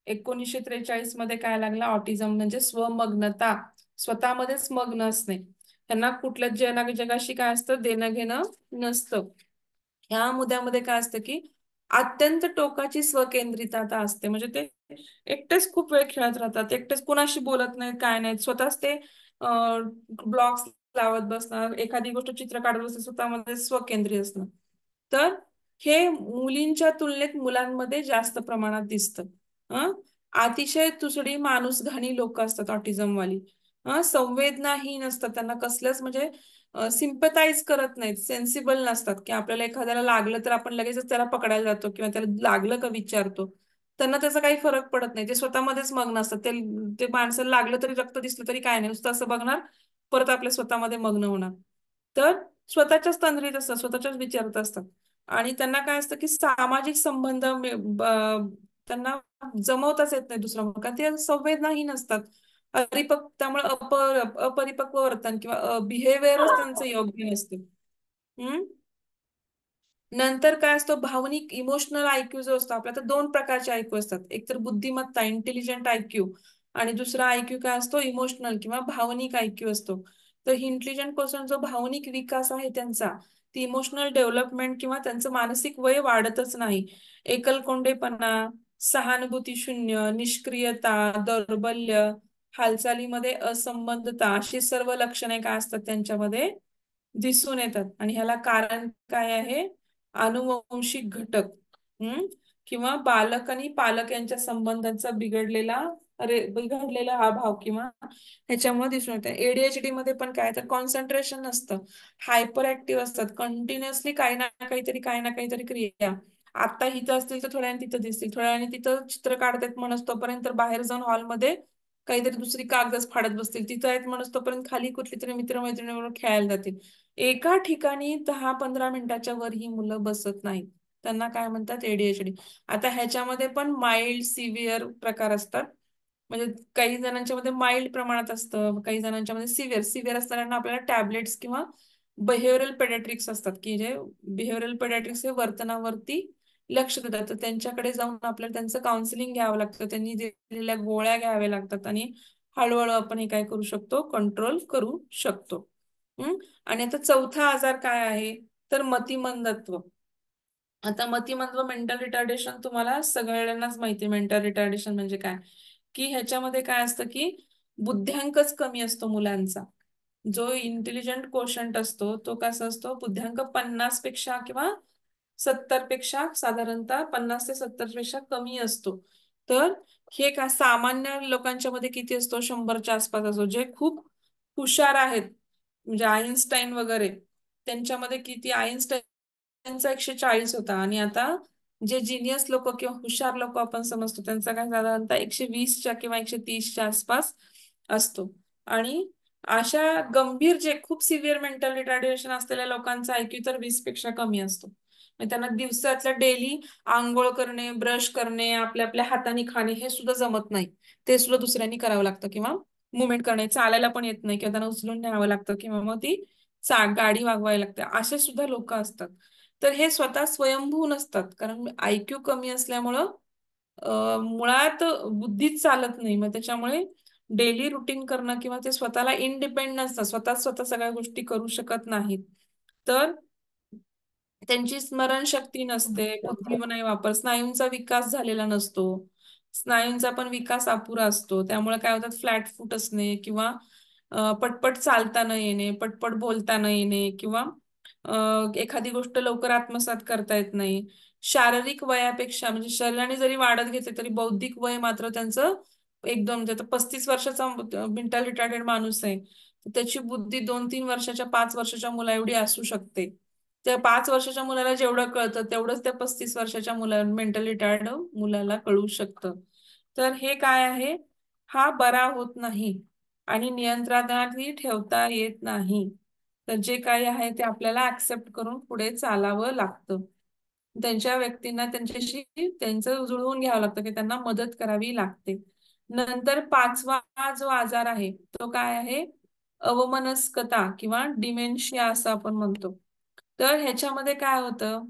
1943 मध्ये काय लागला, ऑटिझम म्हणजे स्वमग्नता, स्वतःमध्येच मग्न असणे. त्यांना कुठल्याच जगाशी काय असतं, देणं घेणं नसतं. ह्या मुद्द्यामध्ये काय असतं की अत्यंत टोकाची स्वकेंद्रितता असते. म्हणजे ते एकटेच खूप वेळ खेळत राहतात, एकटेच कुणाशी बोलत नाहीत, काय नाहीत, स्वतःच ते ब्लॉग्स लावत बसणार, एखादी गोष्ट चित्र काढत बसणार, स्वतःमध्ये स्वकेंद्रीय असणं. तर हे मुलींच्या तुलनेत मुलांमध्ये जास्त प्रमाणात दिसतं. हं? अतिशय तुसडी माणूसघाणी लोक असतात ऑटिझमवाली. संवेदनाहीन असतात, त्यांना कसलंच म्हणजे सिम्पथाइज करत नाहीत, सेन्सिबल नसतात, की आपल्याला एखाद्याला लागलं तर आपण लगेचच त्याला पकडायला जातो किंवा त्याला लागलं का विचारतो. त्यांना त्याचा काही फरक पडत नाही, ते स्वतःमध्येच मग्न असतात. ते ते माणसाला लागलं तरी, रक्त दिसलं तरी काय नाही, नुसतं असं बघणार, परत आपल्या स्वतःमध्ये मग्न होणार. तर स्वतःच्याच तंद्रीत असतात, स्वतःच्याच विचारात असतात. आणि त्यांना काय असतं की सामाजिक संबंध त्यांना जमवताच येत नाही दुसरं, कारण ते संवेदनाहीन असतात. त्यामुळे अपरिपक्व वर्तन किंवा बिहेवियरच त्यांचं योग्य नसते. हम्म. नंतर काय असतो, भावनिक इमोशनल आयक्यू जो असतो आपला, तर दोन प्रकारचे आयक्यू असतात. एक तर बुद्धिमत्ता इंटेलिजंट आयक्यू, आणि दुसरा आयक्यू काय असतो, इमोशनल किंवा भावनिक आयक्यू असतो. तर इंटेलिजंट पर्सन जो भावनिक विकास आहे त्यांचा, ती इमोशनल डेव्हलपमेंट किंवा त्यांचं मानसिक वय वाढतच नाही. एकलकोंडेपणा, सहानुभूती शून्य, निष्क्रियता, दौर्बल्य, हालचालीमध्ये असंबद्धता, अशी सर्व लक्षणे काय असतात त्यांच्यामध्ये दिसून येतात. आणि ह्याला कारण काय आहे, अनुवंशिक घटक, हम्म किंवा बालक आणि पालक यांच्या संबंधांचा बिघडलेला हा भाव किंवा ह्याच्यामुळे दिसून येतं. एडीएचडी मध्ये पण काय तर कॉन्सन्ट्रेशन नसतं, हायपर ऍक्टिव्ह असतात, कंटिन्युअसली काही ना काहीतरी क्रिया. आता इथं असतील तर थोड्या वेळाने तिथं दिसतील, थोड्या वेळाने तिथं चित्र काढतायत म्हणून तोपर्यंत बाहेर जाऊन हॉलमध्ये काहीतरी दुसरी कागदच फाडत बसतील, तिथं आहेत म्हणून तोपर्यंत खाली कुठली तरी मित्रमैत्रिणीबरोबर खेळायला जातील. एका ठिकाणी 10-15 मिनिटाच्या वर ही मुलं बसत नाहीत. त्यांना काय म्हणतात, एडीएचडी. आता ह्याच्यामध्ये पण माइल्ड सिव्हिअर प्रकार असतात. म्हणजे काही जणांच्या मध्ये माइल्ड प्रमाणात असतं, काही जणांच्या मध्ये सिव्हिअर सिव्हिअर असताना आपल्याला टॅबलेट्स किंवा बिहेव्हिअरल पेडॅट्रिक्स असतात, की जे बिहेव्हिअरल पेडॅट्रिक्स हे वर्तनावरती लक्ष देतात. तर त्यांच्याकडे जाऊन आपल्याला त्यांचं काउन्सिलिंग घ्यावं लागतं, त्यांनी दिलेल्या गोळ्या घ्याव्या लागतात, आणि हळूहळू आपण हे काय करू शकतो, कंट्रोल करू शकतो. हम्म. आणि आता चौथा आजार काय आहे, तर मतिमंदत्व. आता मतिमंद मेंटल रिटार्डेशन तुम्हाला सगळ्यांनाच माहिती आहे. मेंटल रिटार्डेशन म्हणजे काय, की ह्याच्यामध्ये काय असतं की बुद्ध्यांकच कमी असतो मुलांचा. जो इंटेलिजंट कोशंट असतो तो कसा असतो, बुद्ध्यांक 50 पेक्षा किंवा 70 पेक्षा, साधारणतः 50 ते 70 पेक्षा कमी असतो. तर हे का सामान्य लोकांच्या मध्ये किती असतो, 100च्या आसपास असतो. जे खूप हुशार आहेत, म्हणजे आईन्स्टाईन वगैरे, त्यांच्यामध्ये किती, आईन्स्टाईनचा 140 होता, आणि आता जे जिनियस लोक किंवा हुशार लोक आपण समजतो त्यांचा काय साधारणतः 120च्या किंवा 130च्या आसपास असतो. आणि अशा गंभीर जे खूप सिव्हिअर मेंटल रिटार्डेशन असलेल्या लोकांचा आयक्यू तर 20 पेक्षा कमी असतो. म्हणजे त्यांना दिवसातल्या डेली आंघोळ करणे, ब्रश करणे, आपल्या आपल्या हाताने खाणे हे सुद्धा जमत नाही. ते सुद्धा दुसऱ्यांनी करावं लागतं, किंवा मुवमेंट करणे, चालायला पण येत नाही, किंवा त्यांना उचलून न्यावं लागतं, किंवा मग ती गाडी वागवायला लागते, असे सुद्धा लोक असतात. तर हे स्वतः स्वयंभू नसतात, कारण आयक्यू कमी असल्यामुळं मुळात बुद्धीच चालत नाही. मग त्याच्यामुळे डेली रुटीन करणं किंवा ते स्वतःला इंडिपेंडंट नसतात, स्वतः स्वतः सगळ्या गोष्टी करू शकत नाहीत. तर त्यांची स्मरणशक्ती नसते, बुद्धी नाही वापर, स्नायूंचा विकास झालेला नसतो, स्नायूंचा पण विकास अपुरा असतो. त्यामुळे काय होतात, फ्लॅट फूट असणे, किंवा पटपट चालता न येणे, पटपट बोलता न येणे, किंवा एखादी गोष्ट लवकर आत्मसात करता येत नाही. शारीरिक वयापेक्षा, म्हणजे शरीराने जरी वाढत घेतले तरी बौद्धिक वय मात्र त्यांचं एकदम, म्हणजे आता 35 वर्षाचा मेंटल रिटार्डेड माणूस आहे, तर त्याची बुद्धी 2-3 वर्षाच्या, 5 वर्षाच्या मुला एवढी असू शकते. त्या 5 वर्षाच्या मुलाला जेवढं कळतं तेवढंच त्या 35 वर्षाच्या मेंटल रिटायर्ड मुलाला कळू शकतं. तर हे काय आहे, हा बरा होत नाही आणि नियंत्रणातही ठेवता येत नाही. तर जे काही आहे ते आपल्याला ऍक्सेप्ट करून पुढे चालावं लागतं. त्यांच्या व्यक्तींना त्यांच्याशी त्यांचं जुळवून घ्यावं लागतं, की त्यांना मदत करावी लागते. नंतर पाचवा जो आजार आहे तो काय आहे, अवमनस्कता किंवा डिमेन्शिया असं आपण म्हणतो. तर ह्याच्यामध्ये काय होतं,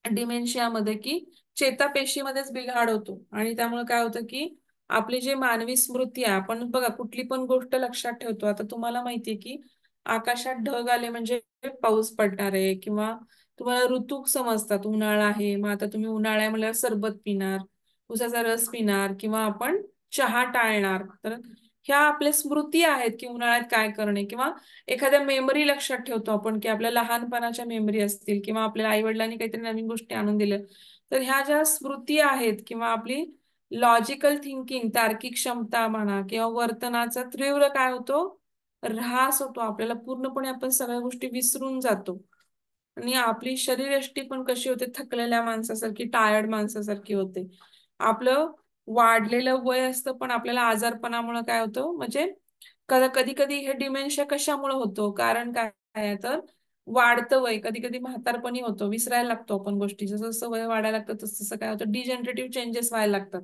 डिमेन्शियामध्ये की चेतापेशीमध्येच बिघाड होतो, आणि त्यामुळे काय होतं की आपली जी मानवी स्मृती आहे, आपण बघा कुठली पण गोष्ट लक्षात ठेवतो. आता तुम्हाला माहितीये की आकाशात ढग आले म्हणजे पाऊस पडणार आहे, किंवा तुम्हाला ऋतू समजतात, उन्हाळा आहे मग आता तुम्ही उन्हाळ्या म्हणल्यावर सरबत पिणार, उसाचा रस पिणार, किंवा आपण चहा टाळणार. तर ह्या आपल्या स्मृती आहेत की उन्हाळ्यात काय करणे, किंवा एखाद्या मेमरी लक्षात ठेवतो आपण की आपल्या लहानपणाच्या मेमरी असतील, किंवा आपल्या आई वडिलांनी काहीतरी नवीन गोष्टी आणून दिल्या. तर ह्या ज्या स्मृती आहेत किंवा आपली लॉजिकल थिंकिंग, तार्किक क्षमता म्हणा, किंवा वर्तनाचा तीव्र काय होतो, ऱ्हास होतो. आपल्याला पूर्णपणे आपण सगळ्या गोष्टी विसरून जातो. आणि आपली शरीरयष्टी पण कशी होते, थकलेल्या माणसासारखी, टायर्ड माणसासारखी होते. आपलं वाढलेलं वय असतं पण आपल्याला आजारपणामुळे काय होतं, म्हणजे कधी कधी हे डिमेन्शिया कशामुळे होतो, कारण काय आहे तर वाढतं वय, कधी कधी म्हातारपणी होतो, विसरायला लागतो आपण गोष्टी. जसं जसं वय वाढायला लागतं तसं तसं काय होतं, डिजनरेटिव्ह चेंजेस व्हायला लागतात.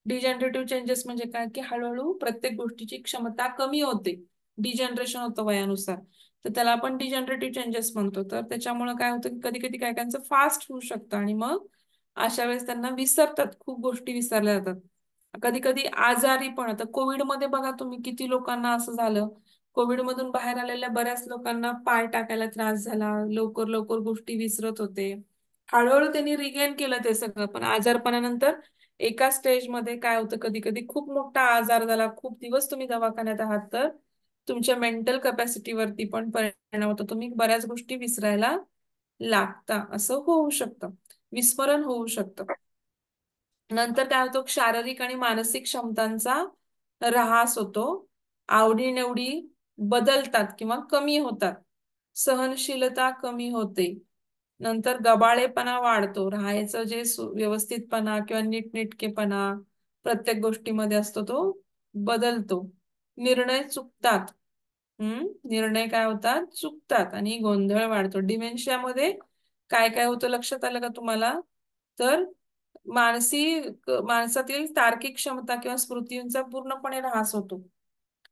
डिजनरेटिव्ह चेंजेस म्हणजे काय, की हळूहळू प्रत्येक गोष्टीची क्षमता कमी होते, डिजनरेशन होतं वयानुसार. तर त्याला आपण डिजनरेटिव्ह चेंजेस म्हणतो. तर त्याच्यामुळे काय होतं, की कधी कधी काय कायांचं फास्ट होऊ शकतं आणि मग अशा वेळेस त्यांना विसरतात, खूप गोष्टी विसरल्या जातात. कधी कधी आजारी पण. आता कोविडमध्ये बघा तुम्ही, किती लोकांना असं झालं. कोविड मधून बाहेर आलेल्या बऱ्याच लोकांना पाय टाकायला त्रास झाला, लवकर लवकर गोष्टी विसरत होते. हळूहळू त्यांनी रिगेन केलं ते सगळं, पण आजारपणानंतर एका स्टेजमध्ये काय होतं, कधी कधी खूप मोठा आजार झाला, खूप दिवस तुम्ही दवाखान्यात आहात, तर तुमच्या मेंटल कॅपॅसिटीवरती पण परिणाम होतो. तुम्ही बऱ्याच गोष्टी विसरायला लागता, असं होऊ शकतं, विस्मरण होऊ शकतं. नंतर काय होतं, शारीरिक आणि मानसिक क्षमतांचा ऱ्हास होतो. आवडीनिवडी बदलतात किंवा कमी होतात. सहनशीलता कमी होते. नंतर गबाळेपणा वाढतो. राहायचं जे व्यवस्थितपणा किंवा नीटनेटकेपणा प्रत्येक गोष्टीमध्ये असतो तो बदलतो. निर्णय चुकतात. निर्णय काय होतात, चुकतात, आणि गोंधळ वाढतो. डिमेन्शियामध्ये काय काय होतं लक्षात आलं का तुम्हाला, तर माणसातील तार्किक क्षमता किंवा स्मृतींचा पूर्णपणे ऱ्हास होतो.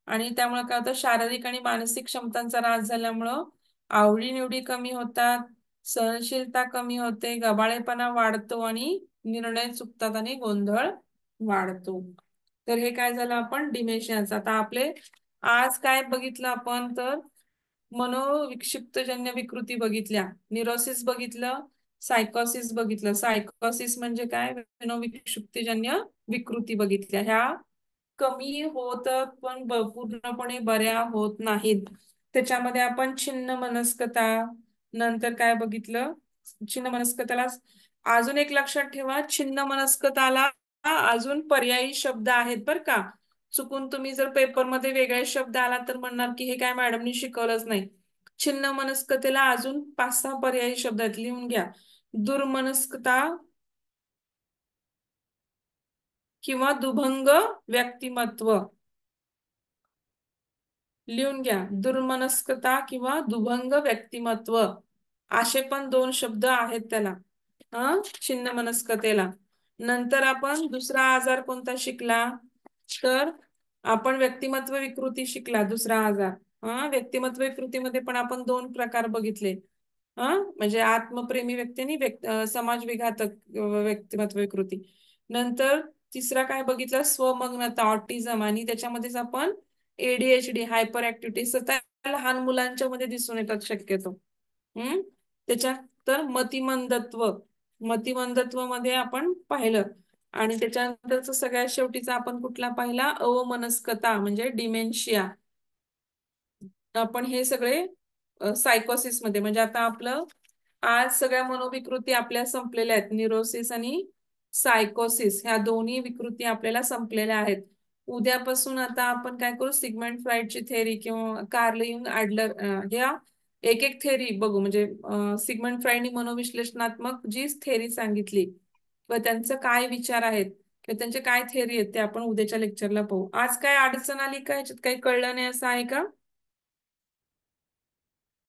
आणि त्यामुळे काय होतं, शारीरिक आणि मानसिक क्षमतांचा ऱ्हास झाल्यामुळं आवडीनिवडी कमी होतात, सहनशीलता कमी होते, गबाळेपणा वाढतो, आणि निर्णय चुकतात आणि गोंधळ वाढतो. तर हे काय झालं आपण डिमेन्शियाचं. आता आपले आज काय बघितलं आपण, तर मनोविक्षिप्तजन्य विकृती बघितल्या, निरोसिस बघितलं, सायकोसिस बघितलं. सायकोसिस म्हणजे काय, मनोविक्षिप्तजन्य विकृती बघितल्या. ह्या कमी होतात पण पूर्णपणे बऱ्या होत नाहीत. त्याच्यामध्ये आपण छिन्न मनस्कता, नंतर काय बघितलं, छिन्न मनस्कताला अजून एक लक्षात ठेवा, छिन्न मनस्कताला अजून पर्यायी शब्द आहेत बरं का. चुकून तुम्ही जर पेपरमध्ये वेगळे शब्द आला तर म्हणणार की हे काय मॅडमनी शिकवलंच नाही. छिन्न मनस्कतेला अजून 5-6 पर्यायी शब्द आहेत, लिहून घ्या. दुर्मनस्कता किंवा दुभंग व्यक्तिमत्व, लिहून घ्या. दुर्मनस्कता किंवा दुभंग व्यक्तिमत्व, असे पण 2 शब्द आहेत त्याला, छिन्न मनस्कतेला. नंतर आपण दुसरा आजार कोणता शिकला, तर आपण व्यक्तिमत्व विकृती शिकला, दुसरा आजार. व्यक्तिमत्व विकृतीमध्ये पण आपण 2 प्रकार बघितले. म्हणजे आत्मप्रेमी व्यक्ती आणि समाज विघातक व्यक्तिमत्व विकृती. नंतर तिसरा काय बघितला, स्वमग्नता, ऑटिझम, आणि त्याच्यामध्येच आपण एडीएचडी, हायपर ऍक्टिव्हिटी, सतत लहान मुलांच्या मध्ये दिसून येतात शक्यतो. त्याच्यात तर मतिमंदत्व, मतिमंदत्व मध्ये आपण पाहिलं. आणि त्याच्यानंतरच सगळ्यात शेवटीचा आपण कुठला पाहिला, अवमनस्कता म्हणजे डिमेन्शिया. आपण हे सगळे सायकोसिस मध्ये, म्हणजे आता आपलं आज सगळ्या मनोविकृती आपल्या संपलेल्या आहेत. न्यूरोसिस आणि सायकोसिस ह्या दोन्ही विकृती आपल्याला संपलेल्या आहेत. उद्यापासून आता आपण काय करू, सिगमंड फ्राइडची थेअरी किंवा कार्ल युंग ऍडलर ह्या एक एक थेअरी बघू. म्हणजे सिगमंड फ्राइडनी मनोविश्लेषणात्मक जी थेअरी सांगितली किंवा त्यांचं काय विचार आहेत किंवा त्यांचे काय थेअरी आहेत ते आपण उद्याच्या लेक्चरला पाहू. आज काय अडचण आली का, ह्याच्यात काही कळलं नाही असं आहे का?